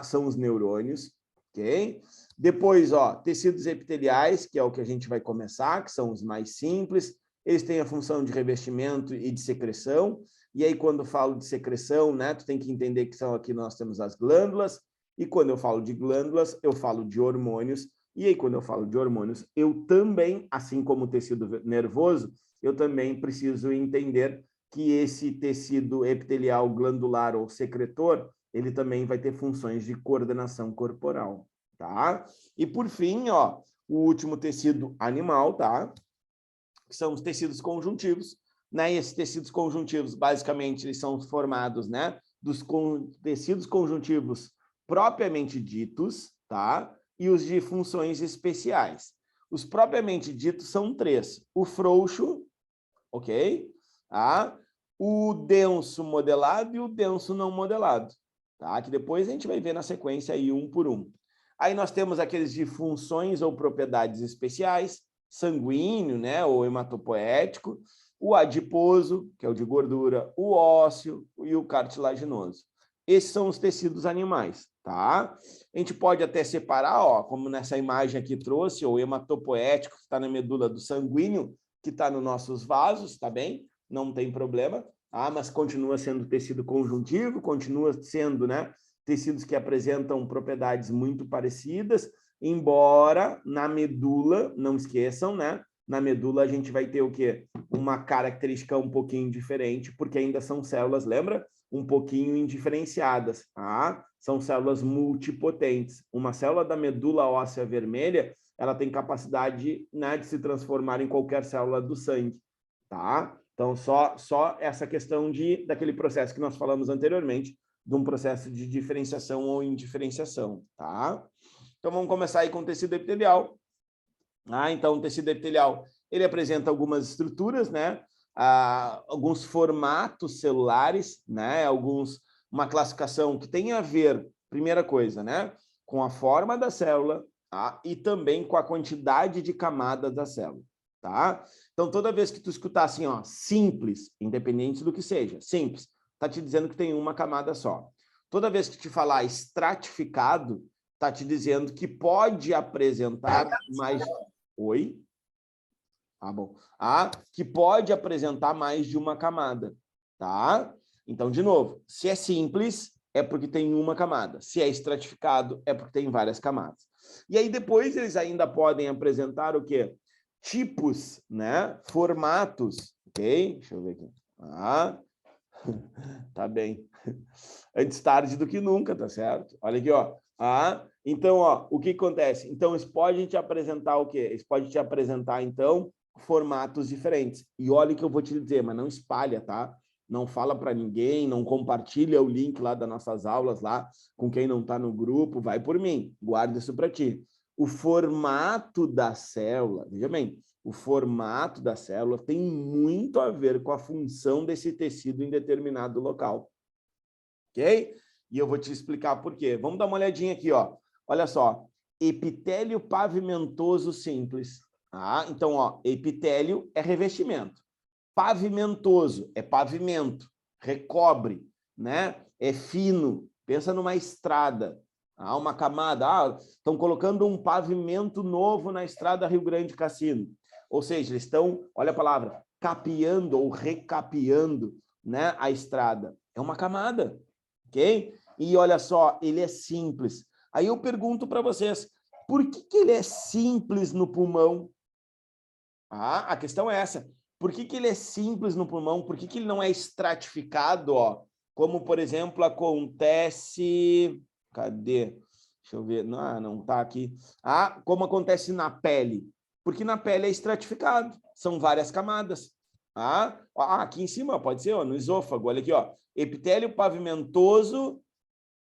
são os neurônios, ok? Depois, ó, tecidos epiteliais, que é o que a gente vai começar, que são os mais simples, eles têm a função de revestimento e de secreção. E aí, quando eu falo de secreção, né, tu tem que entender que são aqui nós temos as glândulas, e quando eu falo de glândulas, eu falo de hormônios, e aí, quando eu falo de hormônios, eu também, assim como o tecido nervoso, eu também preciso entender que esse tecido epitelial glandular ou secretor, ele também vai ter funções de coordenação corporal, tá? E por fim, ó, o último tecido animal, tá? Que são os tecidos conjuntivos, né? E esses tecidos conjuntivos, basicamente, eles são formados, né, dos tecidos conjuntivos propriamente ditos, tá? E os de funções especiais. Os propriamente ditos são 3: o frouxo, ok? Tá? O denso modelado e o denso não modelado, tá? Que depois a gente vai ver na sequência aí um por um. Aí nós temos aqueles de funções ou propriedades especiais, sanguíneo, né, ou hematopoético, o adiposo, que é o de gordura, o ósseo e o cartilaginoso. Esses são os tecidos animais, tá? A gente pode até separar, ó, como nessa imagem aqui trouxe, o hematopoético, que está na medula do sanguíneo, que está nos nossos vasos, tá bem? Não tem problema, mas continua sendo tecido conjuntivo, continua sendo, né, tecidos que apresentam propriedades muito parecidas, embora na medula, não esqueçam, né? Na medula a gente vai ter o quê? Uma característica um pouquinho diferente, porque ainda são células, lembra? Um pouquinho indiferenciadas, tá? São células multipotentes. Uma célula da medula óssea vermelha, ela tem capacidade, né, de se transformar em qualquer célula do sangue, tá? Então, só essa questão daquele processo que nós falamos anteriormente, de um processo de diferenciação ou indiferenciação, tá? Então, vamos começar aí com o tecido epitelial. Então, o tecido epitelial, ele apresenta algumas estruturas, né? Alguns formatos celulares, né? Uma classificação que tem a ver, primeira coisa, né? Com a forma da célula, tá? E também com a quantidade de camadas da célula, tá? Então, toda vez que tu escutar assim, ó, simples, independente do que seja, simples, tá te dizendo que tem uma camada só. Toda vez que te falar estratificado, tá te dizendo que pode apresentar mais... Oi? Bom. Que pode apresentar mais de uma camada, tá? Então, de novo, se é simples, é porque tem uma camada. Se é estratificado, é porque tem várias camadas. E aí, depois, eles ainda podem apresentar o quê? Tipos, né? Formatos, ok? Deixa eu ver aqui. Tá bem. Antes tarde do que nunca, tá certo? Olha aqui, ó. Então, ó, o que acontece? Então, isso pode te apresentar o quê? Isso pode te apresentar, então, formatos diferentes. E olha o que eu vou te dizer, mas não espalha, tá? Não fala para ninguém, não compartilha o link lá das nossas aulas lá com quem não está no grupo, vai por mim, guarda isso para ti. O formato da célula, veja bem, o formato da célula tem muito a ver com a função desse tecido em determinado local. Ok? E eu vou te explicar por quê. Vamos dar uma olhadinha aqui, ó. Olha só, epitélio pavimentoso simples. Então, ó, epitélio é revestimento. Pavimentoso é pavimento, recobre, né? É fino. Pensa numa estrada. Uma camada. Estão colocando um pavimento novo na estrada Rio Grande Cassino. Ou seja, eles estão, olha a palavra, capeando ou recapeando, né, a estrada? É uma camada, ok? E olha só, ele é simples. Aí eu pergunto para vocês, por que ele é simples no pulmão? Ah, a questão é essa. Por que ele é simples no pulmão? Por que ele não é estratificado, ó? Como, por exemplo, acontece... Cadê? Deixa eu ver. Não tá aqui. Ah, como acontece na pele. Porque na pele é estratificado. São várias camadas. Aqui em cima pode ser, ó, no esôfago. Olha aqui, ó. Epitélio pavimentoso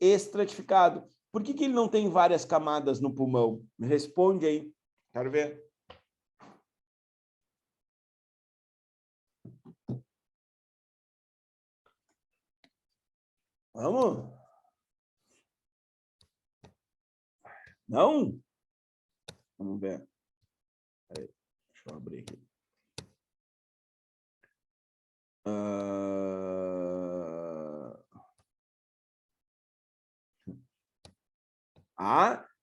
estratificado. Por que ele não tem várias camadas no pulmão? Me responde aí. Quero ver. Vamos? Não? Vamos ver. Aí, deixa eu abrir aqui.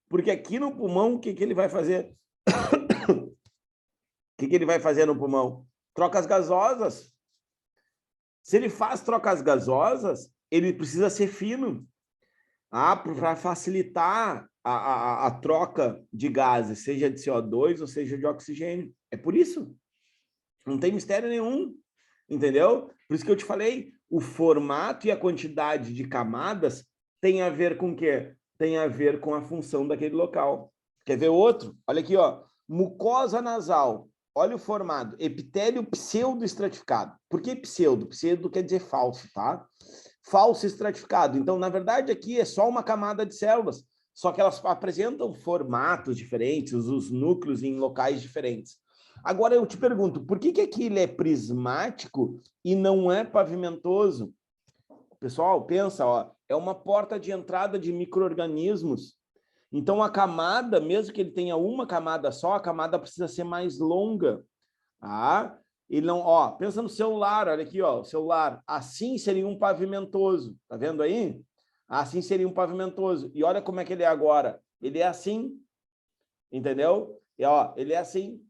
Porque aqui no pulmão, o que ele vai fazer? O que ele vai fazer no pulmão? Trocas gasosas. Se ele faz trocas gasosas, ele precisa ser fino. Para facilitar a troca de gases, seja de CO2 ou seja de oxigênio. É por isso. Não tem mistério nenhum. Entendeu? Por isso que eu te falei, o formato e a quantidade de camadas tem a ver com o quê? Tem a ver com a função daquele local. Quer ver outro? Olha aqui, ó. Mucosa nasal. Olha o formato. Epitélio pseudo-estratificado. Por que pseudo? Pseudo quer dizer falso, tá? Falso estratificado. Então, na verdade, aqui é só uma camada de células, só que elas apresentam formatos diferentes, os núcleos em locais diferentes. Agora, eu te pergunto, por que aqui ele é prismático e não é pavimentoso? Pessoal, pensa, ó, é uma porta de entrada de micro-organismos. Então, a camada, mesmo que ele tenha uma camada só, a camada precisa ser mais longa. Ele não, ó, pensa no celular, olha aqui, ó, o celular. Assim seria um pavimentoso, tá vendo aí? Assim seria um pavimentoso. E olha como é que ele é agora. Ele é assim, entendeu? E, ó, ele é assim.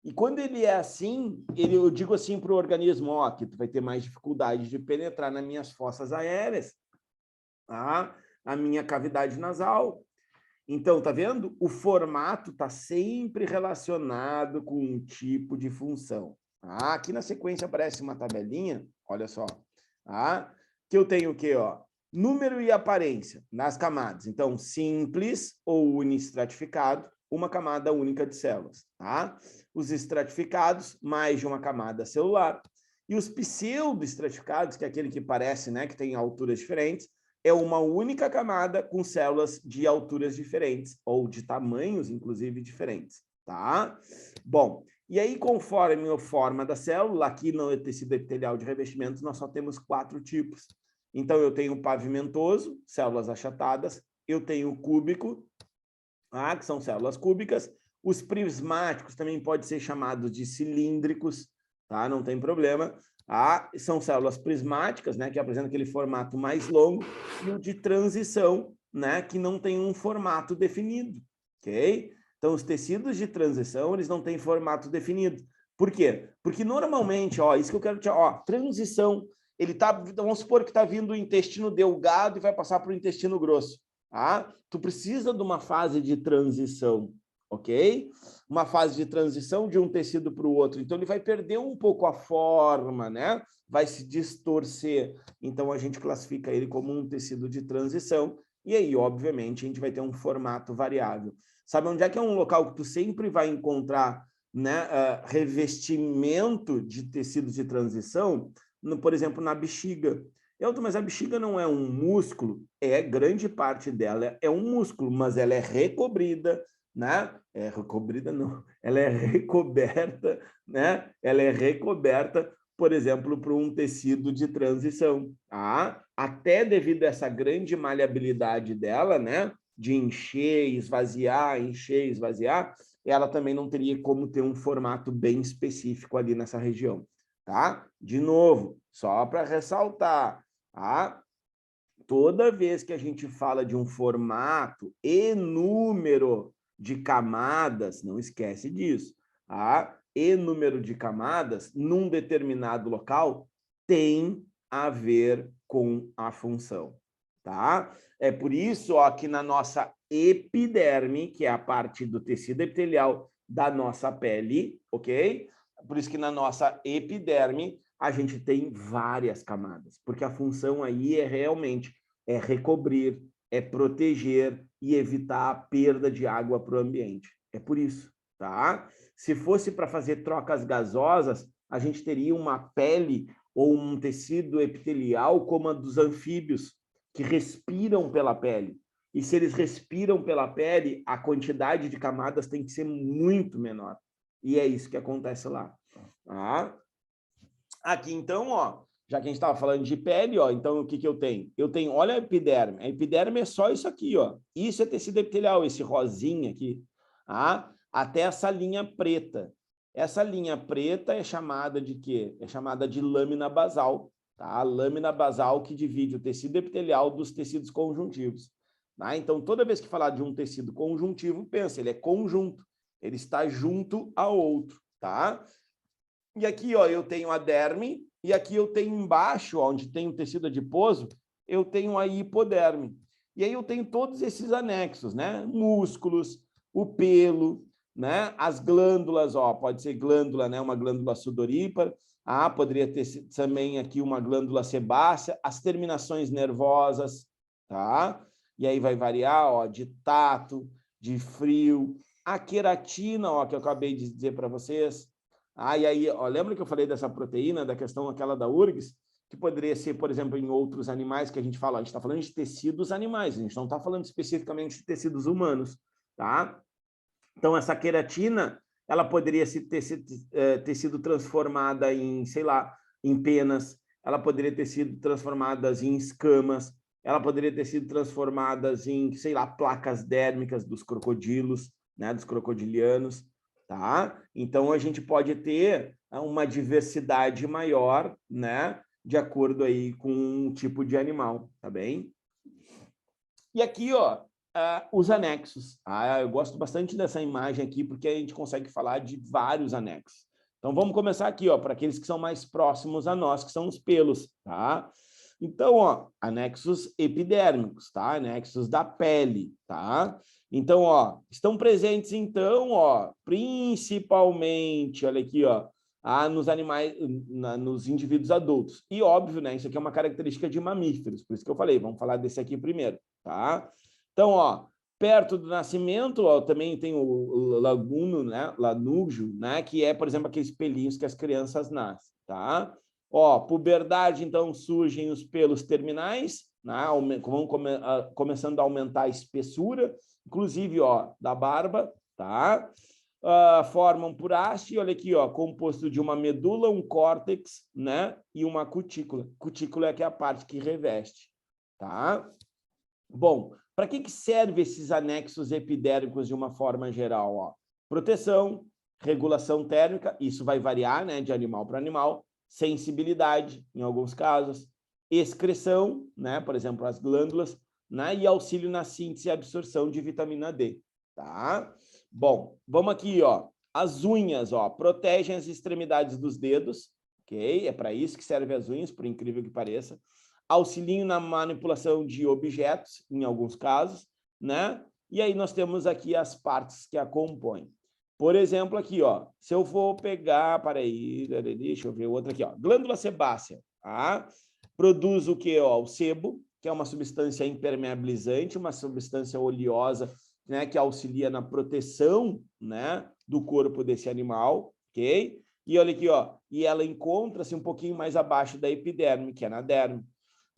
E quando ele é assim, eu digo assim para o organismo, ó, que tu vai ter mais dificuldade de penetrar nas minhas fossas aéreas, tá? A minha cavidade nasal. Então, tá vendo? O formato está sempre relacionado com um tipo de função. Aqui na sequência aparece uma tabelinha, olha só, que eu tenho o quê? Ó? Número e aparência nas camadas. Então, simples ou unistratificado, uma camada única de células. Tá? Os estratificados, mais de uma camada celular. E os pseudo-estratificados, que é aquele que parece, né, que tem alturas diferentes, é uma única camada com células de alturas diferentes, ou de tamanhos, inclusive, diferentes. Tá? Bom, e aí, conforme a forma da célula, aqui no tecido epitelial de revestimentos, nós só temos 4 tipos. Então, eu tenho pavimentoso, células achatadas, eu tenho cúbico, que são células cúbicas, os prismáticos também podem ser chamados de cilíndricos, tá? Não tem problema. São células prismáticas, né, que apresentam aquele formato mais longo, e o de transição, né, que não tem um formato definido, ok? Então, os tecidos de transição, eles não têm formato definido. Por quê? Porque normalmente, ó, isso que eu quero te... Ó, transição, ele tá, vamos supor que está vindo o intestino delgado e vai passar para o intestino grosso. Tu precisa de uma fase de transição, ok? Uma fase de transição de um tecido para o outro. Então, ele vai perder um pouco a forma, né? Vai se distorcer. Então, a gente classifica ele como um tecido de transição. E aí, obviamente, a gente vai ter um formato variável. Sabe onde é que é um local que tu sempre vai encontrar, né, revestimento de tecidos de transição? Por exemplo, na bexiga. Mas a bexiga não é um músculo? Grande parte dela é um músculo, mas ela é recobrida, né? Recobrida não, ela é recoberta, né? Ela é recoberta, por exemplo, por um tecido de transição. Até devido a essa grande maleabilidade dela, né? De encher, esvaziar, ela também não teria como ter um formato bem específico ali nessa região, tá? De novo, só para ressaltar, toda vez que a gente fala de um formato e número de camadas, não esquece disso, e número de camadas num determinado local tem a ver com a função, tá? É por isso, ó, que na nossa epiderme, que é a parte do tecido epitelial da nossa pele, ok? Por isso que na nossa epiderme a gente tem várias camadas, porque a função aí é realmente recobrir, é proteger e evitar a perda de água para o ambiente. É por isso, tá? Se fosse para fazer trocas gasosas, a gente teria uma pele ou um tecido epitelial como a dos anfíbios, que respiram pela pele. E se eles respiram pela pele, a quantidade de camadas tem que ser muito menor. E é isso que acontece lá. Tá? Aqui, então, ó, já que a gente estava falando de pele, ó, então o que, que eu tenho? Eu tenho, olha a epiderme. A epiderme é só isso aqui, ó. Isso é tecido epitelial, esse rosinha aqui. Tá? Até essa linha preta. Essa linha preta é chamada de quê? É chamada de lâmina basal. Tá? A lâmina basal que divide o tecido epitelial dos tecidos conjuntivos. Tá? Então, toda vez que falar de um tecido conjuntivo, pensa, ele é conjunto. Ele está junto a outro. Tá? E aqui, ó, eu tenho a derme, e aqui eu tenho embaixo, ó, onde tem o tecido adiposo, eu tenho a hipoderme. E aí eu tenho todos esses anexos, né? Músculos, o pelo, né? As glândulas, ó, pode ser glândula, né? Uma glândula sudorípara, poderia ter também aqui uma glândula sebácea, as terminações nervosas, tá? E aí vai variar, ó, de tato, de frio, a queratina, ó, que eu acabei de dizer para vocês. E aí, ó, lembra que eu falei dessa proteína, da questão aquela da URGS, que poderia ser, por exemplo, em outros animais que a gente fala, a gente está falando de tecidos animais, a gente não está falando especificamente de tecidos humanos, tá? Então, essa queratina, ela poderia ter sido transformada em, sei lá, em penas, ela poderia ter sido transformada em escamas, ela poderia ter sido transformada em, sei lá, placas dérmicas dos crocodilos, né, dos crocodilianos, tá? Então, a gente pode ter uma diversidade maior, né, de acordo aí com o tipo de animal, tá bem? E aqui, ó, os anexos. Eu gosto bastante dessa imagem aqui, porque a gente consegue falar de vários anexos. Então, vamos começar aqui, ó, para aqueles que são mais próximos a nós, que são os pelos, tá? Então, ó, anexos epidérmicos, tá? Anexos da pele, tá? Então, ó, estão presentes, então, ó, principalmente, olha aqui, ó, nos animais, nos indivíduos adultos. E óbvio, né? Isso aqui é uma característica de mamíferos, por isso que eu falei, vamos falar desse aqui primeiro, tá? Então, ó, perto do nascimento, ó, também tem o laguno, né? Lanúgio, né? Que é, por exemplo, aqueles pelinhos que as crianças nascem, tá? Ó, puberdade, então, surgem os pelos terminais, né? Vão começando a aumentar a espessura, inclusive, ó, da barba, tá? Formam por haste, olha aqui, ó, composto de uma medula, um córtex, né? E uma cutícula. Cutícula é que é a parte que reveste, tá? Bom, para que servem esses anexos epidérmicos de uma forma geral? Ó? Proteção, regulação térmica, isso vai variar, né, de animal para animal, sensibilidade, em alguns casos, excreção, né, por exemplo, as glândulas, né, e auxílio na síntese e absorção de vitamina D, tá? Bom, vamos aqui, ó, as unhas, ó, protegem as extremidades dos dedos, ok? É para isso que servem as unhas, por incrível que pareça. Auxiliam na manipulação de objetos, em alguns casos, né? E aí nós temos aqui as partes que a compõem. Por exemplo, aqui, ó, se eu for pegar, deixa eu ver outra aqui, ó, glândula sebácea, tá? Produz o que, ó, o sebo, que é uma substância impermeabilizante, uma substância oleosa, né, que auxilia na proteção, né, do corpo desse animal, ok? E olha aqui, ó, e ela encontra-se um pouquinho mais abaixo da epiderme, que é na derme.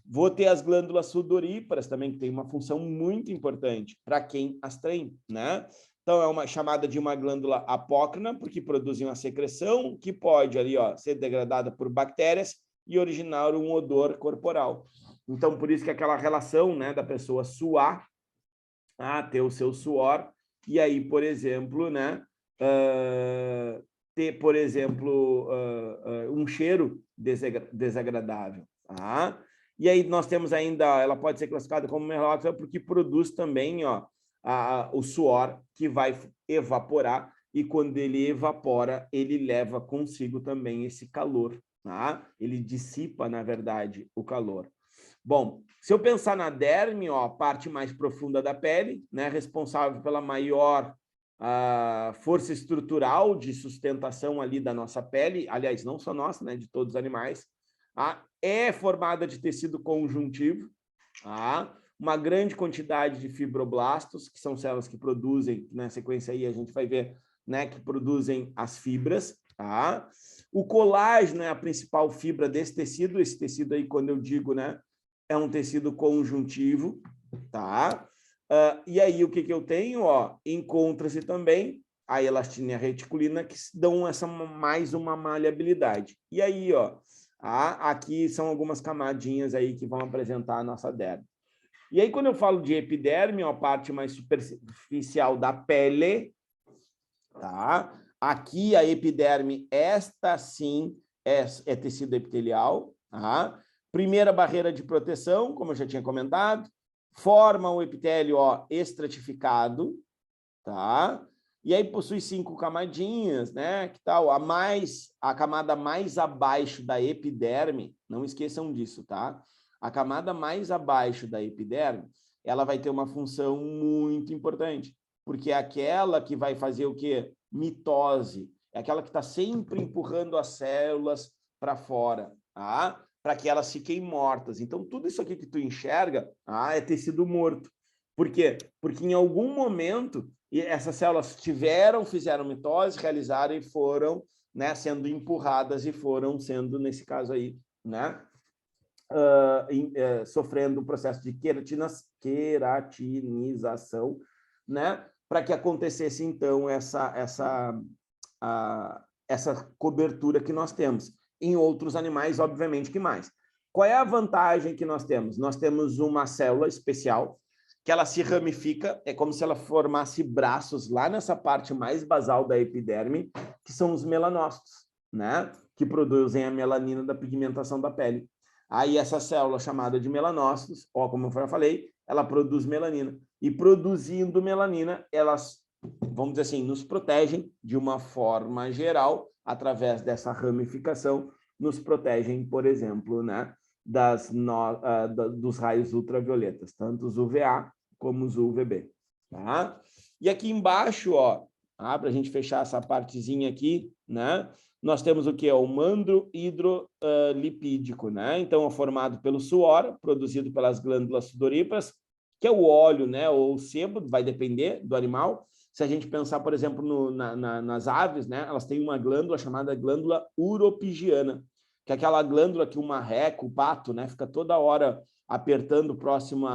Vou ter as glândulas sudoríparas também, que tem uma função muito importante para quem as tem, né? Então, é uma chamada de uma glândula apócrina, porque produzem uma secreção que pode ali, ó, ser degradada por bactérias e originar um odor corporal. Então, por isso que aquela relação, né, da pessoa suar, ter o seu suor, e aí, por exemplo, né, ter, por exemplo, um cheiro desagradável, tá? E aí nós temos ainda, ela pode ser classificada como melóxida porque produz também, ó, o suor que vai evaporar e quando ele evapora, ele leva consigo também esse calor, tá? Ele dissipa, na verdade, o calor. Bom, se eu pensar na derme, ó, a parte mais profunda da pele, né, responsável pela maior força estrutural de sustentação ali da nossa pele, aliás, não só nossa, né, de todos os animais, tá? É formada de tecido conjuntivo, tá? Uma grande quantidade de fibroblastos, que são células que produzem, na sequência aí a gente vai ver, né, que produzem as fibras, tá? O colágeno é a principal fibra desse tecido. Esse tecido aí, quando eu digo, né, é um tecido conjuntivo, tá? E aí, o que eu tenho? Ó, encontra-se também a elastina e a reticulina, que dão mais uma maleabilidade. E aí, ó, aqui são algumas camadinhas aí que vão apresentar a nossa derme. E aí, quando eu falo de epiderme, ó, a parte mais superficial da pele, tá? Aqui a epiderme, esta sim é tecido epitelial, tá? Primeira barreira de proteção, como eu já tinha comentado, forma o epitélio, ó, estratificado, tá? E aí possui 5 camadinhas, né? Que tal? A camada mais abaixo da epiderme, não esqueçam disso, tá? A camada mais abaixo da epiderme, ela vai ter uma função muito importante, porque é aquela que vai fazer o quê? Mitose. É aquela que está sempre empurrando as células para fora, tá? Para que elas fiquem mortas. Então, tudo isso aqui que tu enxerga, é tecido morto. Por quê? Porque em algum momento essas células fizeram mitose, realizaram e foram, né, sendo empurradas e foram sendo, nesse caso aí, né, sofrendo um processo de queratinização, né, para que acontecesse, então, essa cobertura que nós temos. Em outros animais, obviamente, que mais. Qual é a vantagem que nós temos? Nós temos uma célula especial que ela se ramifica, é como se ela formasse braços lá nessa parte mais basal da epiderme, que são os melanócitos, né? Que produzem a melanina da pigmentação da pele. Aí essa célula chamada de melanócitos, ó, como eu já falei, ela produz melanina. E produzindo melanina, elas, vamos dizer assim, nos protegem de uma forma geral, através dessa ramificação, nos protegem, por exemplo, né, dos raios ultravioletas, tanto os UVA como os UVB. Tá? E aqui embaixo, ó, para a gente fechar essa partezinha aqui, né, nós temos o que? O mandro hidrolipídico, né? Então, é formado pelo suor, produzido pelas glândulas sudoríparas, que é o óleo, né, ou o sebo, vai depender do animal. Se a gente pensar, por exemplo, nas aves, né, elas têm uma glândula chamada glândula uropigiana, que é aquela glândula que o marreco, o pato, né, fica toda hora apertando próximo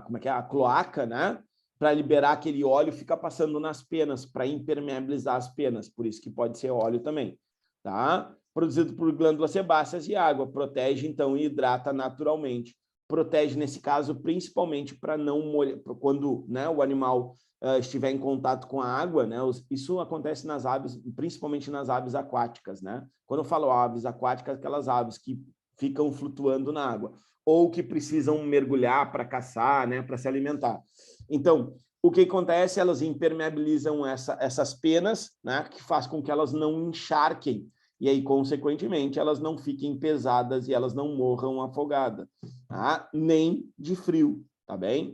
como é que é? A cloaca, né, para liberar aquele óleo, fica passando nas penas, para impermeabilizar as penas, por isso que pode ser óleo também, tá? Produzido por glândulas sebáceas e água, protege, então, e hidrata naturalmente. Protege, nesse caso, principalmente para não molhar, quando, né, o animal estiver em contato com a água, né? Isso acontece nas aves, principalmente nas aves aquáticas, né? Quando eu falo aves aquáticas, aquelas aves que ficam flutuando na água, ou que precisam mergulhar para caçar, né, para se alimentar. Então, o que acontece? Elas impermeabilizam essas penas, né, que faz com que elas não encharquem, e aí, consequentemente, elas não fiquem pesadas e elas não morram afogadas, tá? Nem de frio, tá bem?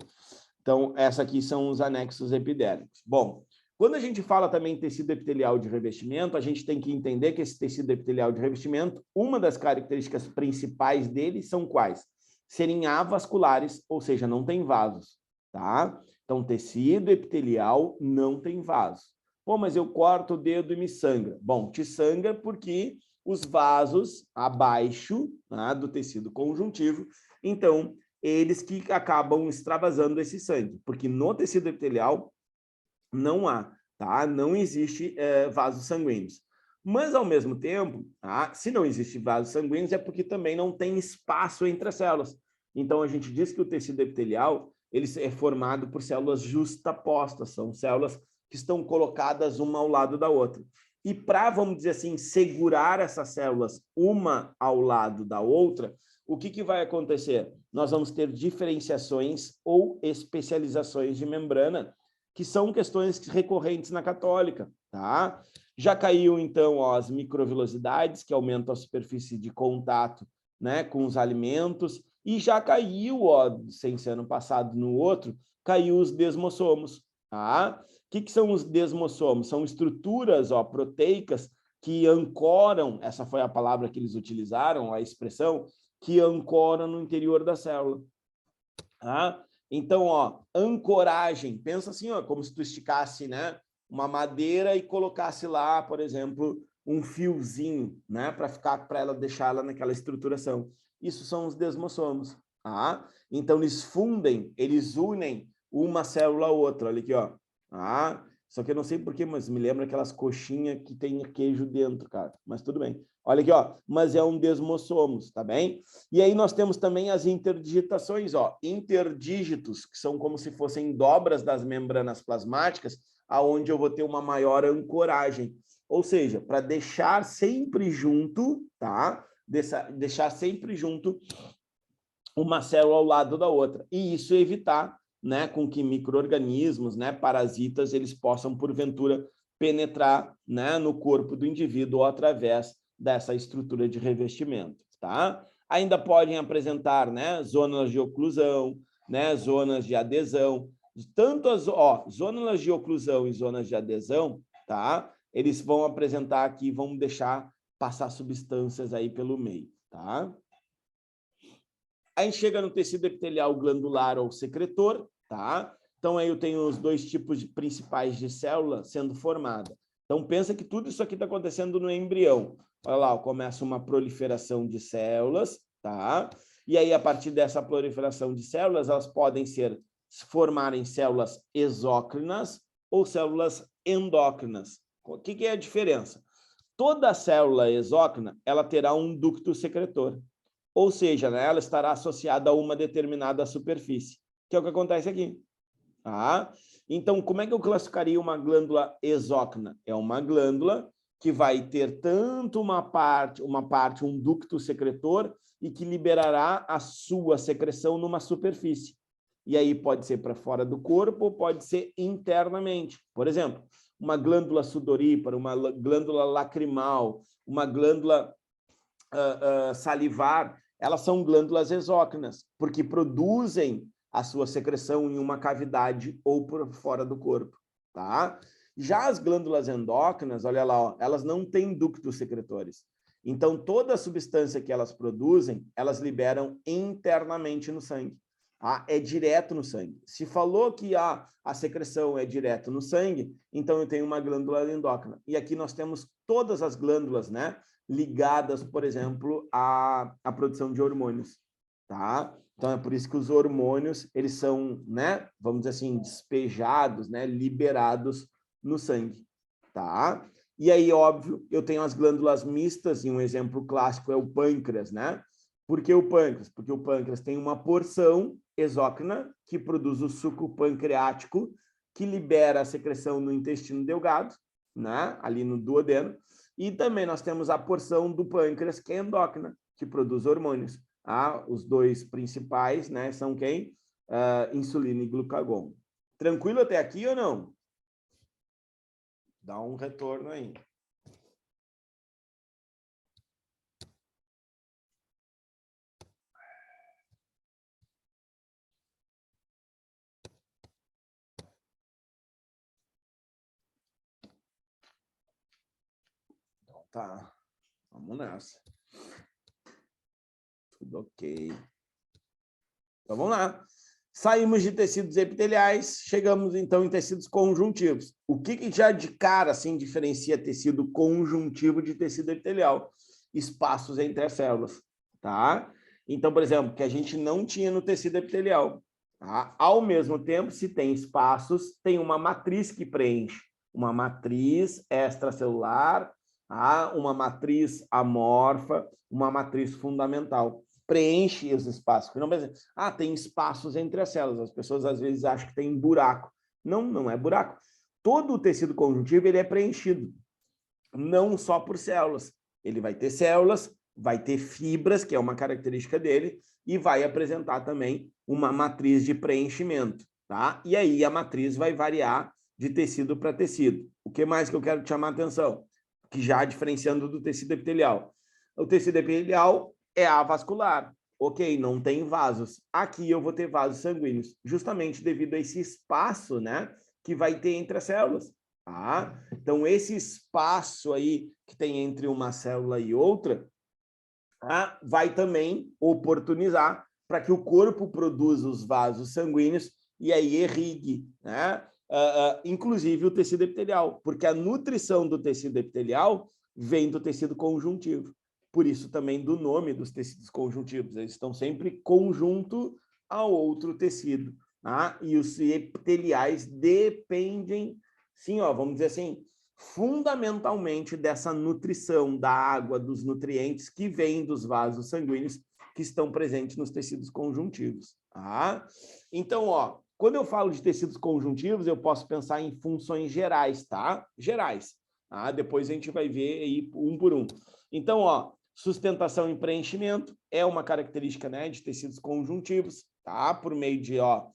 Então, essa aqui são os anexos epidérmicos. Bom, quando a gente fala também em tecido epitelial de revestimento, a gente tem que entender que esse tecido epitelial de revestimento, uma das características principais dele são quais? Serem avasculares, ou seja, não tem vasos, tá? Então, tecido epitelial não tem vasos. Pô, mas eu corto o dedo e me sangra. Bom, te sangra porque os vasos abaixo, né, do tecido conjuntivo, então, eles que acabam extravasando esse sangue, porque no tecido epitelial não há, tá? Não existe vasos sanguíneos. Mas, ao mesmo tempo, tá? Se não existe vasos sanguíneos, é porque também não tem espaço entre as células. Então, a gente diz que o tecido epitelial ele é formado por células justapostas, são células que estão colocadas uma ao lado da outra. E para, vamos dizer assim, segurar essas células uma ao lado da outra, o que vai acontecer? Nós vamos ter diferenciações ou especializações de membrana que são questões recorrentes na católica, tá? Já caiu, então, ó, as microvilosidades, que aumentam a superfície de contato, né, com os alimentos, e já caiu, ó, sem ser ano passado, no outro, caiu os desmossomos, tá? O que são os desmossomos? São estruturas, ó, proteicas que ancoram, essa foi a palavra que eles utilizaram, a expressão, que ancoram no interior da célula. Tá? Então, ó, ancoragem, pensa assim, ó, como se tu esticasse, né, uma madeira e colocasse lá, por exemplo, um fiozinho, né, para ela deixar ela naquela estruturação. Isso são os desmossomos. Tá? Então, eles fundem, eles unem uma célula a outra. Olha aqui, ó. Tá? Só que eu não sei porquê, mas me lembra aquelas coxinhas que tem queijo dentro, cara. Mas tudo bem. Olha aqui, ó. Mas é um desmossomos, tá bem? E aí nós temos também as interdigitações, ó. Interdígitos, que são como se fossem dobras das membranas plasmáticas, aonde eu vou ter uma maior ancoragem. Ou seja, para deixar sempre junto, tá? Deixar sempre junto uma célula ao lado da outra. E isso evitar, né, com que micro-organismos, né, parasitas, eles possam, porventura, penetrar, né, no corpo do indivíduo ou através dessa estrutura de revestimento, tá? Ainda podem apresentar, né, zonas de oclusão, né, zonas de adesão, tanto as, ó, zonas de oclusão e zonas de adesão, tá? Eles vão apresentar aqui, vão deixar passar substâncias aí pelo meio, tá? Aí chega no tecido epitelial glandular ou secretor, tá? Então, aí eu tenho os dois tipos principais de célula sendo formada. Então, pensa que tudo isso aqui está acontecendo no embrião. Olha lá, começa uma proliferação de células, tá? E aí, a partir dessa proliferação de células, elas podem se formar em células exócrinas ou células endócrinas. O que é a diferença? Toda célula exócrina, ela terá um ducto secretor. Ou seja, né, ela estará associada a uma determinada superfície, que é o que acontece aqui. Tá? Então, como é que eu classificaria uma glândula exócrina? É uma glândula que vai ter tanto uma parte, um ducto secretor, e que liberará a sua secreção numa superfície. E aí pode ser para fora do corpo ou pode ser internamente. Por exemplo, uma glândula sudorípara, uma glândula lacrimal, uma glândula salivar, elas são glândulas exócrinas, porque produzem a sua secreção em uma cavidade ou por fora do corpo, tá? Já as glândulas endócrinas, olha lá, ó, elas não têm ductos secretores. Então, toda a substância que elas produzem, elas liberam internamente no sangue. Tá? É direto no sangue. Se falou que a secreção é direto no sangue, então eu tenho uma glândula endócrina. E aqui nós temos todas as glândulas, né? Ligadas, por exemplo, à produção de hormônios, tá? Então, é por isso que os hormônios, eles são, né, vamos dizer assim, despejados, né, liberados no sangue, tá? E aí, óbvio, eu tenho as glândulas mistas, e um exemplo clássico é o pâncreas, né? Por que o pâncreas? Porque o pâncreas tem uma porção exócrina que produz o suco pancreático, que libera a secreção no intestino delgado, né, ali no duodeno. E também nós temos a porção do pâncreas, que é endócrina, que produz hormônios. Os dois principais, né, são quem? Insulina e glucagon. Tranquilo até aqui ou não? Dá um retorno aí. Então, tá. Vamos nessa. Tudo ok. Então, vamos lá. Saímos de tecidos epiteliais, chegamos, então, em tecidos conjuntivos. O que já de cara, assim, diferencia tecido conjuntivo de tecido epitelial? Espaços entre as células, tá? Então, por exemplo, que a gente não tinha no tecido epitelial, tá? Ao mesmo tempo, se tem espaços, tem uma matriz que preenche. Uma matriz extracelular, tá? Uma matriz amorfa, uma matriz fundamental. Preenche os espaços. Não, tem espaços entre as células. As pessoas às vezes acham que tem buraco. Não, não é buraco. Todo o tecido conjuntivo ele é preenchido, não só por células. Ele vai ter células, vai ter fibras, que é uma característica dele, e vai apresentar também uma matriz de preenchimento. tá? E aí a matriz vai variar de tecido para tecido. O que mais que eu quero te chamar a atenção? Que já diferenciando do tecido epitelial. O tecido epitelial é avascular. Ok, não tem vasos. Aqui eu vou ter vasos sanguíneos, justamente devido a esse espaço, né, que vai ter entre as células. Tá? Então, esse espaço aí que tem entre uma célula e outra, tá, vai também oportunizar para que o corpo produza os vasos sanguíneos e aí irrigue, né? Inclusive o tecido epitelial, porque a nutrição do tecido epitelial vem do tecido conjuntivo. Por isso também do nome dos tecidos conjuntivos. Eles estão sempre conjunto ao outro tecido. Tá? E os epiteliais dependem, sim, ó, vamos dizer assim, fundamentalmente dessa nutrição da água, dos nutrientes que vêm dos vasos sanguíneos que estão presentes nos tecidos conjuntivos. Tá? Então, ó, quando eu falo de tecidos conjuntivos, eu posso pensar em funções gerais, tá? Gerais. Tá? Depois a gente vai ver aí um por um. Então, ó, sustentação e preenchimento é uma característica, né, de tecidos conjuntivos, tá? Por meio de, ó,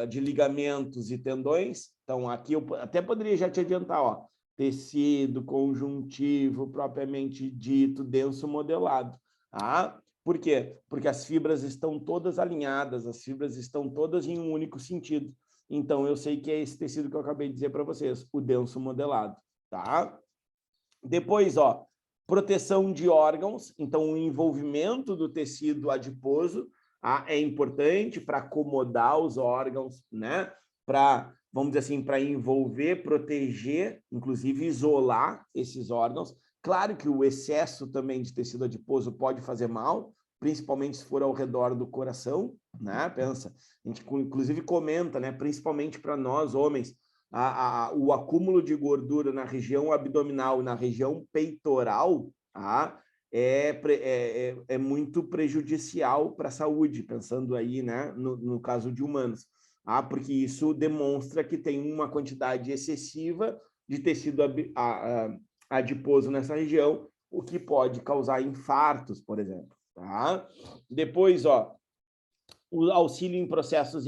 de ligamentos e tendões. Então, aqui eu até poderia já te adiantar, ó, tecido conjuntivo propriamente dito, denso modelado. Tá? Por quê? Porque as fibras estão todas alinhadas, as fibras estão todas em um único sentido. Então, eu sei que é esse tecido que eu acabei de dizer para vocês, o denso modelado. Tá? Depois, ó, proteção de órgãos. Então, o envolvimento do tecido adiposo é importante para acomodar os órgãos, né? Para, vamos dizer assim, para envolver, proteger, inclusive isolar esses órgãos. Claro que o excesso também de tecido adiposo pode fazer mal, principalmente se for ao redor do coração, né? Pensa, a gente inclusive comenta, né? Principalmente para nós homens, o acúmulo de gordura na região abdominal, na região peitoral, tá? É muito prejudicial para a saúde, pensando aí, né, no caso de humanos, tá? Porque isso demonstra que tem uma quantidade excessiva de tecido adiposo nessa região, o que pode causar infartos, por exemplo. Tá? Depois, ó, o auxílio em processos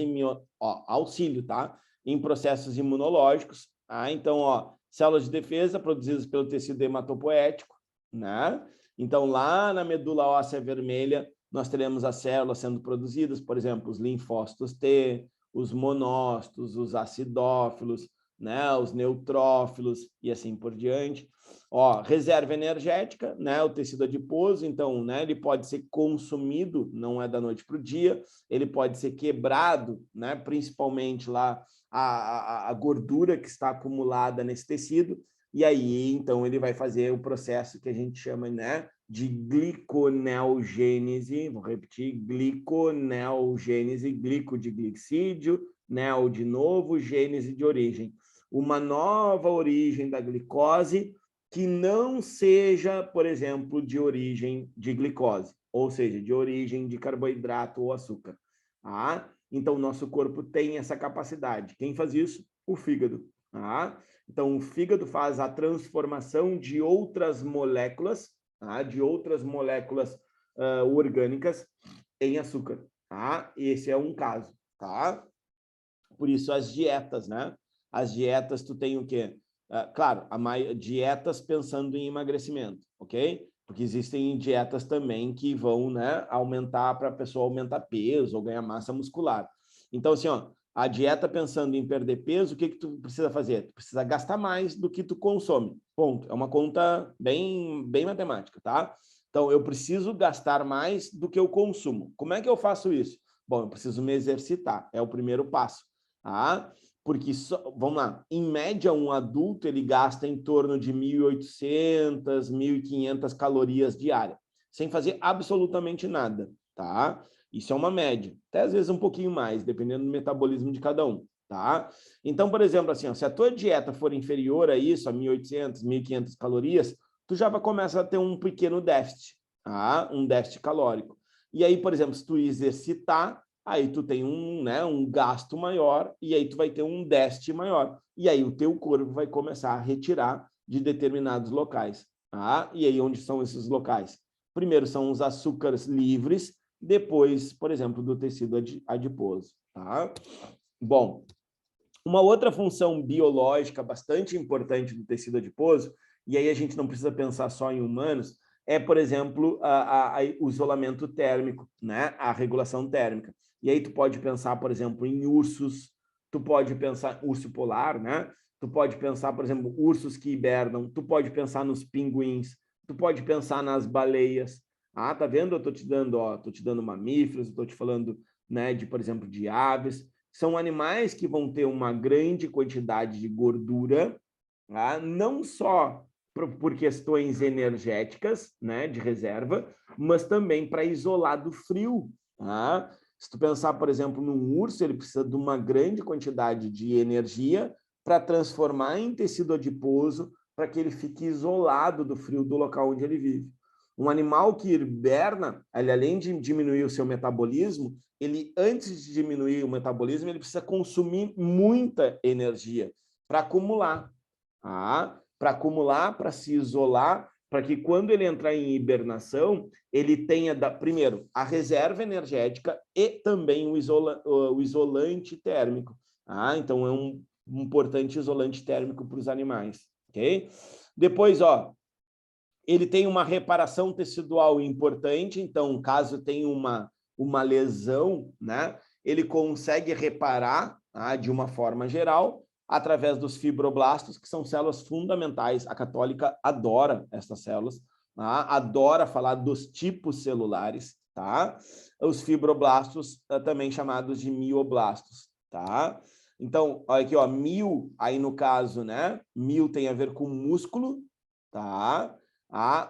auxílio, tá? Em processos imunológicos. Tá? Então, ó, células de defesa produzidas pelo tecido hematopoético, né? Então, lá na medula óssea vermelha, nós teremos as células sendo produzidas, por exemplo, os linfócitos T, os monócitos, os acidófilos, né? Os neutrófilos e assim por diante. Ó, reserva energética, né? O tecido adiposo, então, né? Ele pode ser consumido, não é da noite para o dia, ele pode ser quebrado, né? Principalmente lá a gordura que está acumulada nesse tecido, e aí, então, ele vai fazer o processo que a gente chama, né, de gliconeogênese, vou repetir, gliconeogênese, glico de glicídio, neo de novo, gênese de origem. Uma nova origem da glicose que não seja, por exemplo, de origem de glicose, ou seja, de origem de carboidrato ou açúcar. Tá? Então, o nosso corpo tem essa capacidade. Quem faz isso? O fígado. Tá? Então, o fígado faz a transformação de outras moléculas, tá? De outras moléculas orgânicas em açúcar. Tá? Esse é um caso. Tá? Por isso, as dietas, né? As dietas, tu tem o quê? Claro, dietas pensando em emagrecimento, ok? Porque existem dietas também que vão, né, aumentar para a pessoa aumentar peso ou ganhar massa muscular. Então, assim, ó, a dieta pensando em perder peso, o que tu precisa fazer? Tu precisa gastar mais do que tu consome. Ponto. É uma conta bem matemática, tá? Então, eu preciso gastar mais do que eu consumo. Como é que eu faço isso? Bom, eu preciso me exercitar. É o primeiro passo. Tá? Porque, vamos lá, em média, um adulto ele gasta em torno de 1.800, 1.500 calorias diárias, sem fazer absolutamente nada, tá? Isso é uma média, até às vezes um pouquinho mais, dependendo do metabolismo de cada um, tá? Então, por exemplo, assim, ó, se a tua dieta for inferior a isso, a 1.800, 1.500 calorias, tu já vai começar a ter um pequeno déficit, tá? Um déficit calórico. E aí, por exemplo, se tu exercitar, aí tu tem um gasto maior e aí tu vai ter um déficit maior. E aí o teu corpo vai começar a retirar de determinados locais. Tá? E aí onde são esses locais? Primeiro são os açúcares livres, depois, por exemplo, do tecido adiposo. Tá? Bom, uma outra função biológica bastante importante do tecido adiposo, e aí a gente não precisa pensar só em humanos, é, por exemplo, o isolamento térmico, né? A regulação térmica. E aí tu pode pensar, por exemplo, em ursos, tu pode pensar urso polar, né? Tu pode pensar, por exemplo, ursos que hibernam, tu pode pensar nos pinguins, tu pode pensar nas baleias. Ah, tá vendo? Eu tô te dando, ó, tô te dando mamíferos, eu tô te falando, né, de, por exemplo, de aves. São animais que vão ter uma grande quantidade de gordura, tá? Não só por questões energéticas, né, de reserva, mas também para isolar do frio. Tá? Se tu pensar, por exemplo, num urso, ele precisa de uma grande quantidade de energia para transformar em tecido adiposo, para que ele fique isolado do frio do local onde ele vive. Um animal que hiberna, ele, além de diminuir o seu metabolismo, ele, antes de diminuir o metabolismo, ele precisa consumir muita energia para acumular. Para acumular, para se isolar, para que quando ele entrar em hibernação, ele tenha, primeiro, a reserva energética e também o isolante térmico. Então, é um importante isolante térmico para os animais. Okay? Depois, ó, ele tem uma reparação tecidual importante, então, caso tenha uma lesão, né, ele consegue reparar, de uma forma geral, através dos fibroblastos, que são células fundamentais. A católica adora essas células, adora falar dos tipos celulares, tá? Os fibroblastos, também chamados de mioblastos, tá? Então, olha aqui, ó, mio, aí no caso, né? Mio tem a ver com músculo, tá?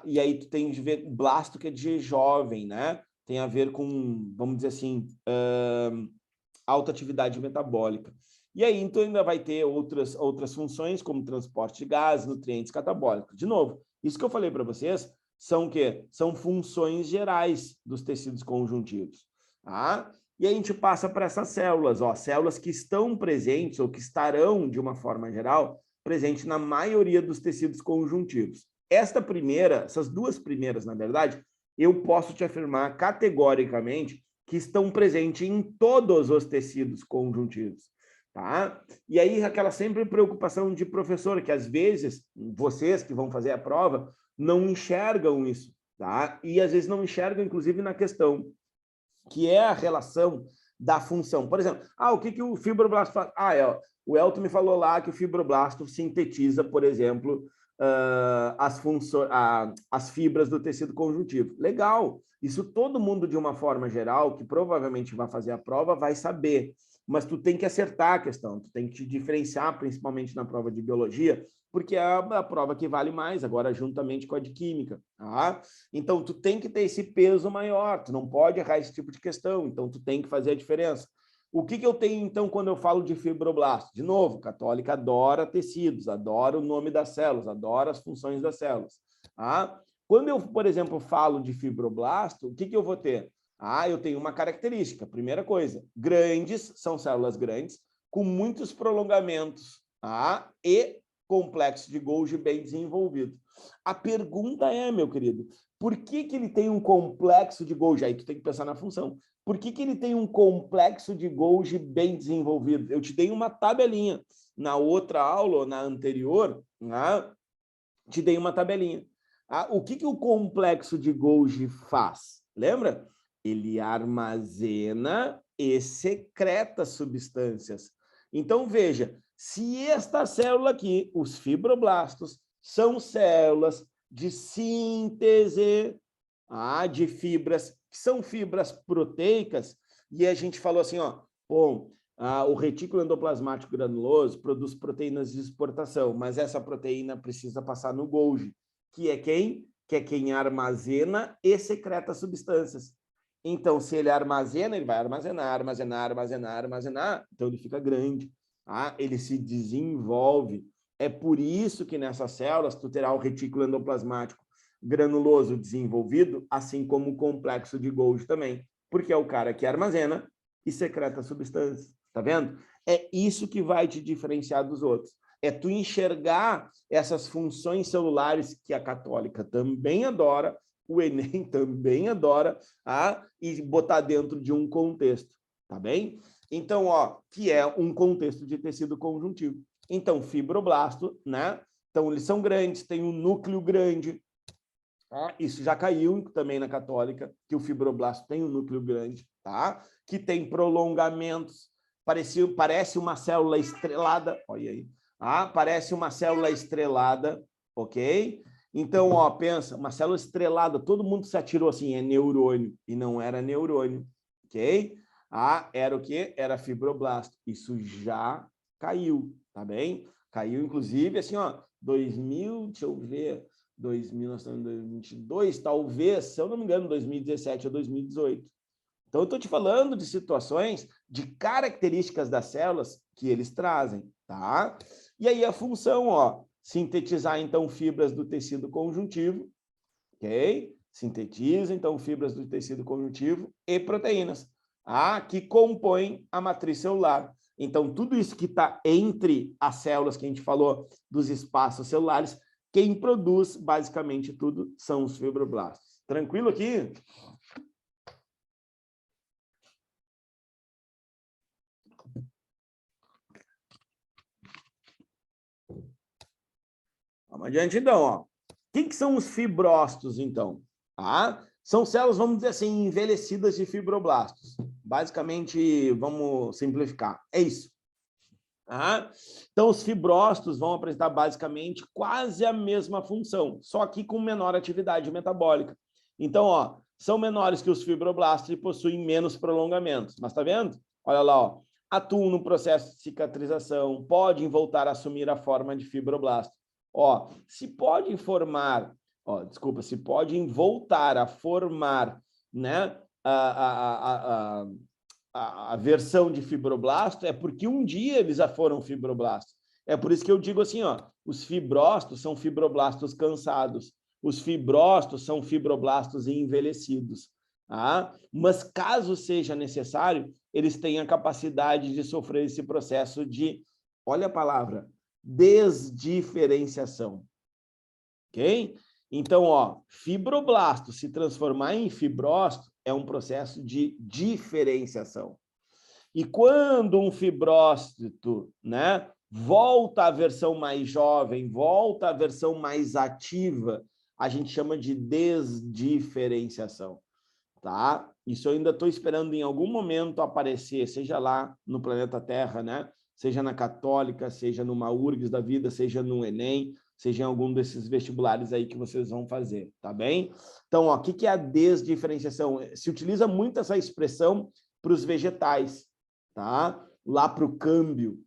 E aí tu tem de ver blasto, que é de jovem, né? Tem a ver com, vamos dizer assim, alta atividade metabólica. E aí, então, ainda vai ter outras funções, como transporte de gases, nutrientes catabólicos. De novo, isso que eu falei para vocês são o quê? São funções gerais dos tecidos conjuntivos. Tá? E aí a gente passa para essas células, ó, células que estão presentes ou que estarão, de uma forma geral, presentes na maioria dos tecidos conjuntivos. Essas duas primeiras, na verdade, eu posso te afirmar categoricamente que estão presentes em todos os tecidos conjuntivos. Tá? E aí, aquela sempre preocupação de professor, que às vezes vocês que vão fazer a prova não enxergam isso, tá? E às vezes não enxergam, inclusive, na questão, que é a relação da função. Por exemplo, o que o fibroblasto faz? O Elton me falou lá que o fibroblasto sintetiza, por exemplo, as fibras do tecido conjuntivo. Legal, isso todo mundo, de uma forma geral, que provavelmente vai fazer a prova, vai saber. Mas tu tem que acertar a questão, tu tem que te diferenciar, principalmente na prova de biologia, porque é a prova que vale mais, agora juntamente com a de química. Tá? Então, tu tem que ter esse peso maior, tu não pode errar esse tipo de questão, então tu tem que fazer a diferença. O que eu tenho, então, quando eu falo de fibroblasto? De novo, católica adora tecidos, adora o nome das células, adora as funções das células. Tá? Quando eu, por exemplo, falo de fibroblasto, o que eu vou ter? Eu tenho uma característica. Primeira coisa, grandes, são células grandes, com muitos prolongamentos, e complexo de Golgi bem desenvolvido. A pergunta é, meu querido, por que ele tem um complexo de Golgi? Aí tu tem que pensar na função. Por que ele tem um complexo de Golgi bem desenvolvido? Eu te dei uma tabelinha. Na outra aula, ou na anterior, te dei uma tabelinha. O que o complexo de Golgi faz? Lembra? Ele armazena e secreta substâncias. Então, veja, se esta célula aqui, os fibroblastos, são células de síntese de fibras, que são fibras proteicas, e a gente falou assim, o retículo endoplasmático granuloso produz proteínas de exportação, mas essa proteína precisa passar no Golgi, que é quem? Que é quem armazena e secreta substâncias. Então, se ele armazena, ele vai armazenar, então ele fica grande, ele se desenvolve. É por isso que nessas células tu terá o retículo endoplasmático granuloso desenvolvido, assim como o complexo de Golgi também, porque é o cara que armazena e secreta substâncias, tá vendo? É isso que vai te diferenciar dos outros. É tu enxergar essas funções celulares que a católica também adora, o Enem também adora, e botar dentro de um contexto, tá bem? Então, ó, que é um contexto de tecido conjuntivo. Então, fibroblasto, né? Então, eles são grandes, tem um núcleo grande. Tá? Isso já caiu também na católica, que o fibroblasto tem um núcleo grande, tá? Que tem prolongamentos, parece uma célula estrelada, olha aí, parece uma célula estrelada, ok? Então, ó, pensa, uma célula estrelada, todo mundo se atirou assim, é neurônio, e não era neurônio, ok? Era o quê? Era fibroblasto. Isso já caiu, tá bem? Caiu, inclusive, assim, ó, 2000, deixa eu ver, 2000, nós estamos em 2022, talvez, se eu não me engano, 2017 ou 2018. Então, eu estou te falando de situações, de características das células que eles trazem, tá? E aí a função, ó, sintetizar, então, fibras do tecido conjuntivo, ok? Sintetiza, então, fibras do tecido conjuntivo e proteínas, que compõem a matriz celular. Então, tudo isso que está entre as células que a gente falou, dos espaços celulares, quem produz, basicamente, tudo são os fibroblastos. Tranquilo aqui? Vamos adiante, então. Ó. O que são os fibrócitos, então? São células, vamos dizer assim, envelhecidas de fibroblastos. Basicamente, vamos simplificar. É isso. Então, os fibrócitos vão apresentar basicamente quase a mesma função, só que com menor atividade metabólica. Então, ó, são menores que os fibroblastos e possuem menos prolongamentos. Mas tá vendo? Olha lá, ó, atuam no processo de cicatrização, podem voltar a assumir a forma de fibroblasto. Ó, se podem formar, ó, desculpa, se podem voltar a formar, né, a versão de fibroblasto, é porque um dia eles já foram fibroblastos. É por isso que eu digo assim, ó, os fibrócitos são fibroblastos cansados, os fibrócitos são fibroblastos envelhecidos. Mas caso seja necessário, eles têm a capacidade de sofrer esse processo de, olha a palavra, desdiferenciação. Ok? Então, ó, fibroblasto se transformar em fibrócito é um processo de diferenciação. E quando um fibrócito, né, volta à versão mais jovem, volta à versão mais ativa, a gente chama de desdiferenciação, tá? Isso eu ainda estou esperando em algum momento aparecer, seja lá no planeta Terra, né? Seja na Católica, seja numa URGS da vida, seja no Enem, seja em algum desses vestibulares aí que vocês vão fazer, tá bem? Então, ó, o que é a desdiferenciação? Se utiliza muito essa expressão para os vegetais, tá? Lá para o câmbio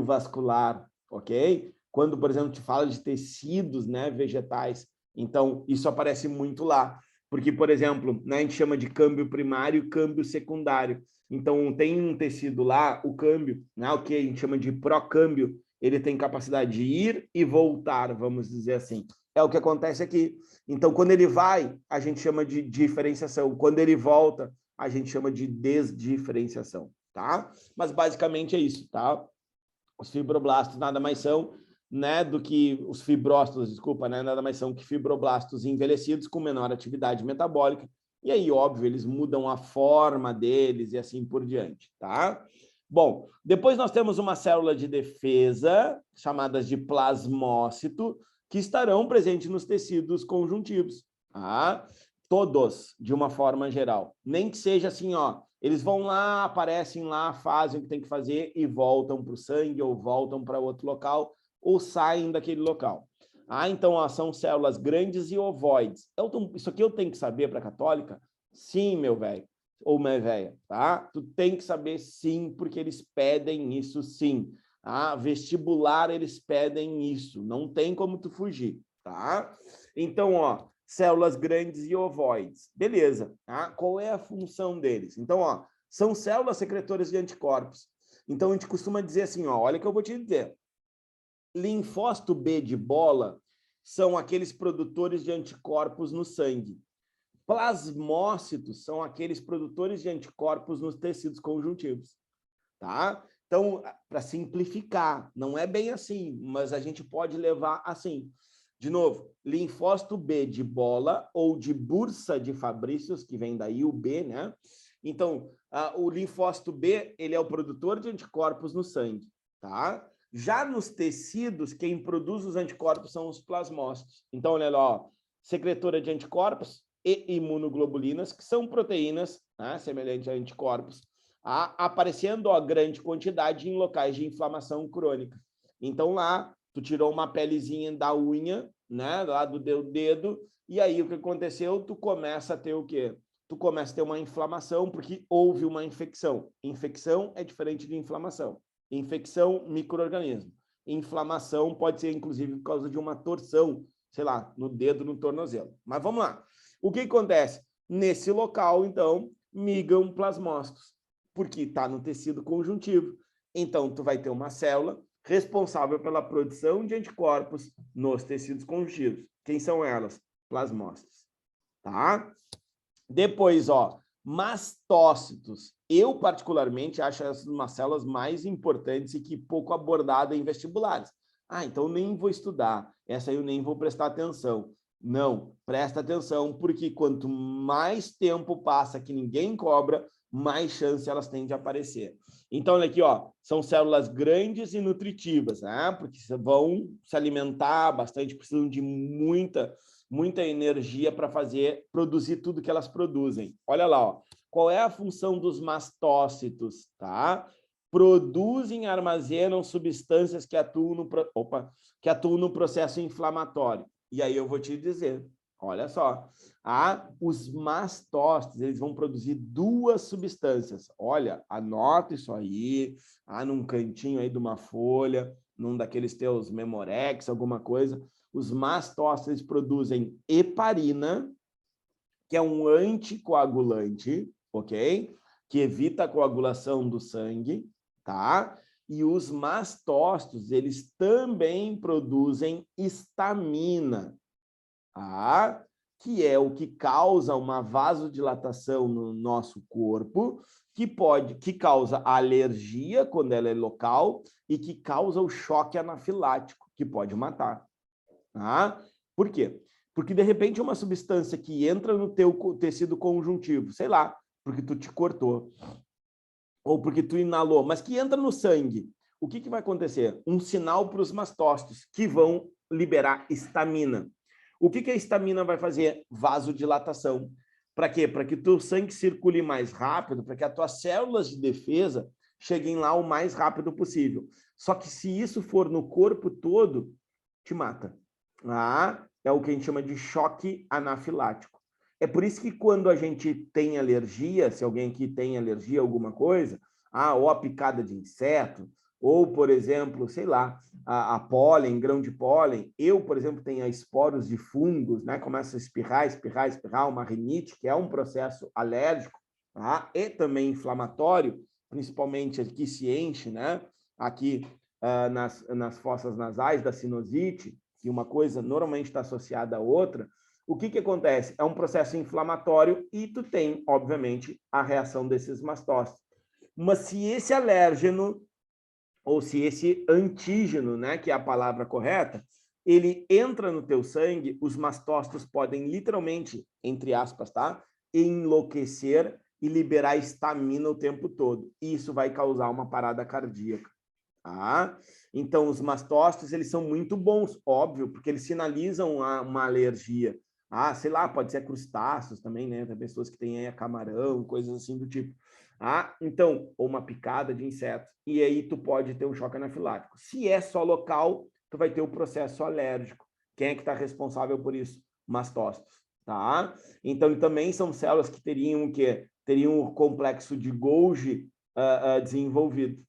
vascular, ok? Quando, por exemplo, te fala de tecidos, né, vegetais, então isso aparece muito lá. Porque, por exemplo, né, a gente chama de câmbio primário e câmbio secundário. Então, tem um tecido lá, o câmbio, né, o que a gente chama de procâmbio, ele tem capacidade de ir e voltar, vamos dizer assim. É o que acontece aqui. Então, quando ele vai, a gente chama de diferenciação. Quando ele volta, a gente chama de desdiferenciação, tá? Mas, basicamente, é isso, tá? Os fibroblastos nada mais são, né, do que os fibrócitos, desculpa, né, nada mais são que fibroblastos envelhecidos com menor atividade metabólica. E aí, óbvio, eles mudam a forma deles e assim por diante, tá? Bom, depois nós temos uma célula de defesa, chamadas de plasmócito, que estarão presentes nos tecidos conjuntivos, tá? Todos, de uma forma geral. Nem que seja assim, ó, eles vão lá, aparecem lá, fazem o que tem que fazer e voltam para o sangue ou voltam para outro local ou saem daquele local. Então, ó, são células grandes e ovoides. Então, isso aqui eu tenho que saber para a católica? Sim, meu velho ou minha velha, tá? Tu tem que saber sim, porque eles pedem isso sim. Vestibular, eles pedem isso. Não tem como tu fugir, tá? Então, ó, células grandes e ovoides. Beleza. Qual é a função deles? Então, ó, são células secretoras de anticorpos. Então, a gente costuma dizer assim, ó, olha que eu vou te dizer. Linfócito B de bola são aqueles produtores de anticorpos no sangue. Plasmócitos são aqueles produtores de anticorpos nos tecidos conjuntivos, tá? Então, para simplificar, não é bem assim, mas a gente pode levar assim. De novo, linfócito B de bola ou de bursa de Fabrícios, que vem daí o B, né? Então, o linfócito B, ele é o produtor de anticorpos no sangue, tá? Já nos tecidos, quem produz os anticorpos são os plasmócitos. Então, olha lá, ó, secretora de anticorpos e imunoglobulinas, que são proteínas, né, semelhantes a anticorpos, aparecendo a grande quantidade em locais de inflamação crônica. Então, lá, tu tirou uma pelezinha da unha, né, lá do dedo, e aí o que aconteceu? Tu começa a ter o quê? Tu começa a ter uma inflamação, porque houve uma infecção. Infecção é diferente de inflamação. Infecção, micro-organismo. Inflamação pode ser, inclusive, por causa de uma torção, sei lá, no dedo, no tornozelo. Mas vamos lá. O que acontece? Nesse local, então, migram plasmócitos, porque está no tecido conjuntivo. Então, tu vai ter uma célula responsável pela produção de anticorpos nos tecidos conjuntivos. Quem são elas? Plasmócitos. Tá? Depois, ó, mastócitos. Eu, particularmente, acho essas umas células mais importantes e que pouco abordada em vestibulares. Então nem vou estudar. Essa eu nem vou prestar atenção. Não, presta atenção, porque quanto mais tempo passa que ninguém cobra, mais chance elas têm de aparecer. Então, olha aqui, ó, são células grandes e nutritivas, né? Porque vão se alimentar bastante, precisam de muita energia para produzir tudo que elas produzem. Olha lá, ó. Qual é a função dos mastócitos, tá? Produzem e armazenam substâncias que atuam no processo inflamatório. E aí eu vou te dizer, olha só, os mastócitos, eles vão produzir duas substâncias. Olha, anota isso aí, num cantinho aí de uma folha, num daqueles teus memorex, alguma coisa. Os mastócitos produzem heparina, que é um anticoagulante, ok? Que evita a coagulação do sangue, tá? E os mastócitos, eles também produzem histamina, tá? Que é o que causa uma vasodilatação no nosso corpo, que causa alergia quando ela é local e que causa o choque anafilático, que pode matar. Tá? Por quê? Porque, de repente, uma substância que entra no teu tecido conjuntivo, sei lá, porque tu te cortou, ou porque tu inalou, mas que entra no sangue, o que vai acontecer? Um sinal para os mastócitos, que vão liberar histamina. O que a histamina vai fazer? Vasodilatação. Para quê? Para que o teu sangue circule mais rápido, para que as tuas células de defesa cheguem lá o mais rápido possível. Só que se isso for no corpo todo, te mata. É o que a gente chama de choque anafilático. É por isso que quando a gente tem alergia, se alguém aqui tem alergia a alguma coisa, ou a picada de inseto, ou, por exemplo, sei lá, a pólen, grão de pólen, eu, por exemplo, tenho esporos de fungos, né? Começa a espirrar, uma rinite, que é um processo alérgico, e também inflamatório, principalmente aqui se enche, né? Aqui nas fossas nasais da sinusite, que uma coisa normalmente está associada à outra, o que acontece? É um processo inflamatório e tu tem, obviamente, a reação desses mastócitos. Mas se esse alérgeno, ou se esse antígeno, né, que é a palavra correta, ele entra no teu sangue, os mastócitos podem literalmente, entre aspas, tá, enlouquecer e liberar histamina o tempo todo. E isso vai causar uma parada cardíaca. Então, os mastócitos, eles são muito bons, óbvio, porque eles sinalizam uma alergia. Sei lá, pode ser crustáceos também, né? Tem pessoas que têm camarão, coisas assim do tipo. Então, ou uma picada de inseto. E aí tu pode ter um choque anafilático. Se é só local, tu vai ter o processo alérgico. Quem é que está responsável por isso? Mastócitos, tá? Então, também são células que teriam o quê? Teriam o complexo de Golgi desenvolvido.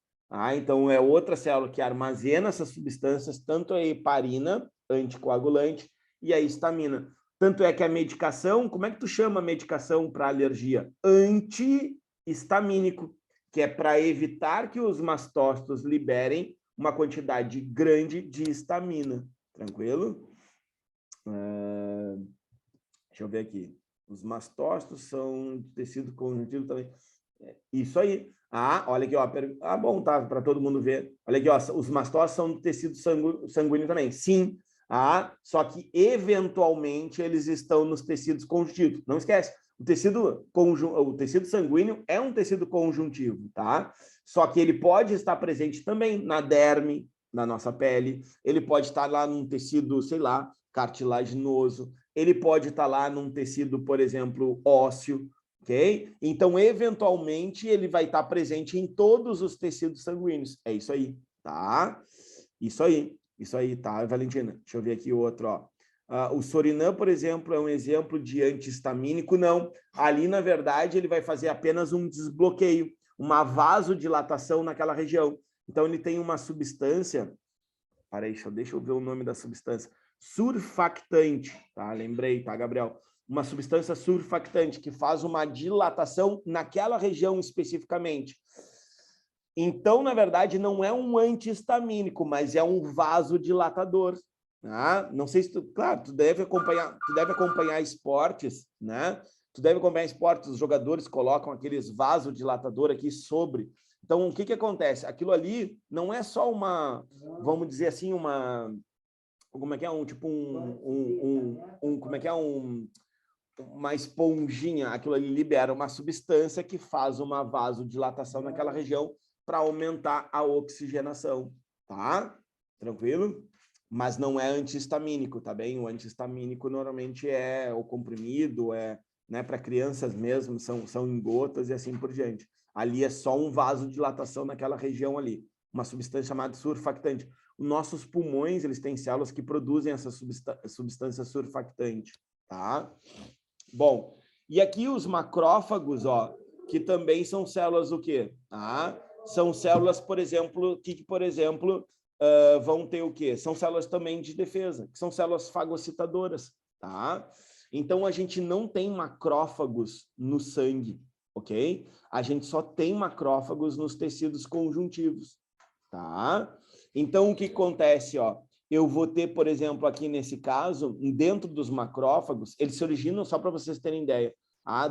Então, é outra célula que armazena essas substâncias, tanto a heparina, anticoagulante, e a histamina. Tanto é que a medicação, como é que tu chama a medicação para alergia? Antihistamínico, que é para evitar que os mastócitos liberem uma quantidade grande de histamina. Tranquilo? Deixa eu ver aqui. Os mastócitos são de tecido conjuntivo também. Isso aí. Olha aqui, ó. Bom, tá, para todo mundo ver. Olha aqui, ó. Os mastócitos são de tecido sanguíneo também. Sim. Só que, eventualmente, eles estão nos tecidos conjuntivos. Não esquece, o tecido sanguíneo é um tecido conjuntivo, tá? Só que ele pode estar presente também na derme, na nossa pele, ele pode estar lá num tecido, sei lá, cartilaginoso, ele pode estar lá num tecido, por exemplo, ósseo, ok? Então, eventualmente, ele vai estar presente em todos os tecidos sanguíneos. É isso aí, tá? Isso aí, tá, Valentina? Deixa eu ver aqui outro, ó. O Sorinam, por exemplo, é um exemplo de antihistamínico? Não. Ali, na verdade, ele vai fazer apenas um desbloqueio, uma vasodilatação naquela região. Então, ele tem uma substância... Peraí, deixa eu ver o nome da substância. Surfactante, tá? Lembrei, tá, Gabriel? Uma substância surfactante que faz uma dilatação naquela região especificamente. Então, na verdade, não é um antihistamínico, mas é um vasodilatador. Tá? Não sei se tu... Claro, tu deve acompanhar esportes, né? Tu deve acompanhar esportes, os jogadores colocam aqueles vasodilatador aqui sobre... Então, o que acontece? Aquilo ali não é só uma, vamos dizer assim, uma... Como é que é? Como é que é? Uma esponjinha. Aquilo ali libera uma substância que faz uma vasodilatação naquela região para aumentar a oxigenação, tá? Tranquilo? Mas não é antihistamínico, tá bem? O antihistamínico normalmente é o comprimido, né, para crianças mesmo, são em gotas e assim por diante. Ali é só um vasodilatação naquela região ali, uma substância chamada surfactante. Os nossos pulmões, eles têm células que produzem essa substância surfactante, tá? Bom, e aqui os macrófagos, ó, que também são células o quê? Ah, são células, por exemplo, vão ter o quê? São células também de defesa, que são células fagocitadoras, tá? Então, a gente não tem macrófagos no sangue, ok? A gente só tem macrófagos nos tecidos conjuntivos, tá? Então, o que acontece, ó? Eu vou ter, por exemplo, aqui nesse caso, dentro dos macrófagos, eles se originam, só para vocês terem ideia,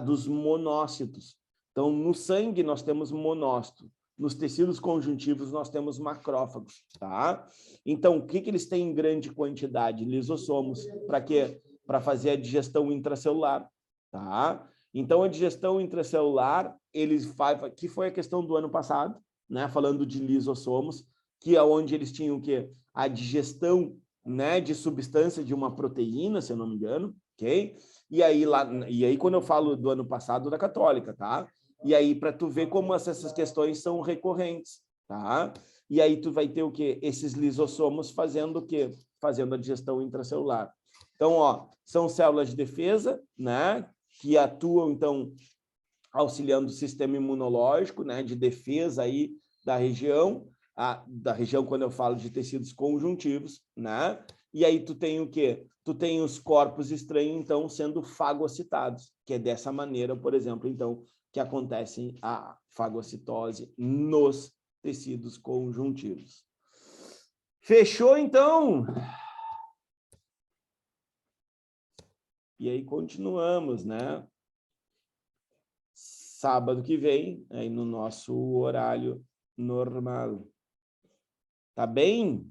dos monócitos. Então, no sangue nós temos monócito, nos tecidos conjuntivos nós temos macrófagos, tá? Então, o que eles têm em grande quantidade? Lisossomos. Para quê? Para fazer a digestão intracelular, tá? Então, a digestão intracelular, que foi a questão do ano passado, né? Falando de lisossomos, que é onde eles tinham o quê? A digestão, né, de substância de uma proteína, se eu não me engano, ok? E aí quando eu falo do ano passado, da católica, tá? E aí, para tu ver como essas questões são recorrentes, tá? E aí tu vai ter o quê? Esses lisossomos fazendo o quê? Fazendo a digestão intracelular. Então, ó, são células de defesa, né? Que atuam, então, auxiliando o sistema imunológico, né? De defesa aí da região quando eu falo de tecidos conjuntivos, né? E aí tu tem o quê? Tu tem os corpos estranhos, então, sendo fagocitados, que é dessa maneira, por exemplo, então, que acontece a fagocitose nos tecidos conjuntivos. Fechou, então? E aí continuamos, né? Sábado que vem, aí no nosso horário normal. Tá bem?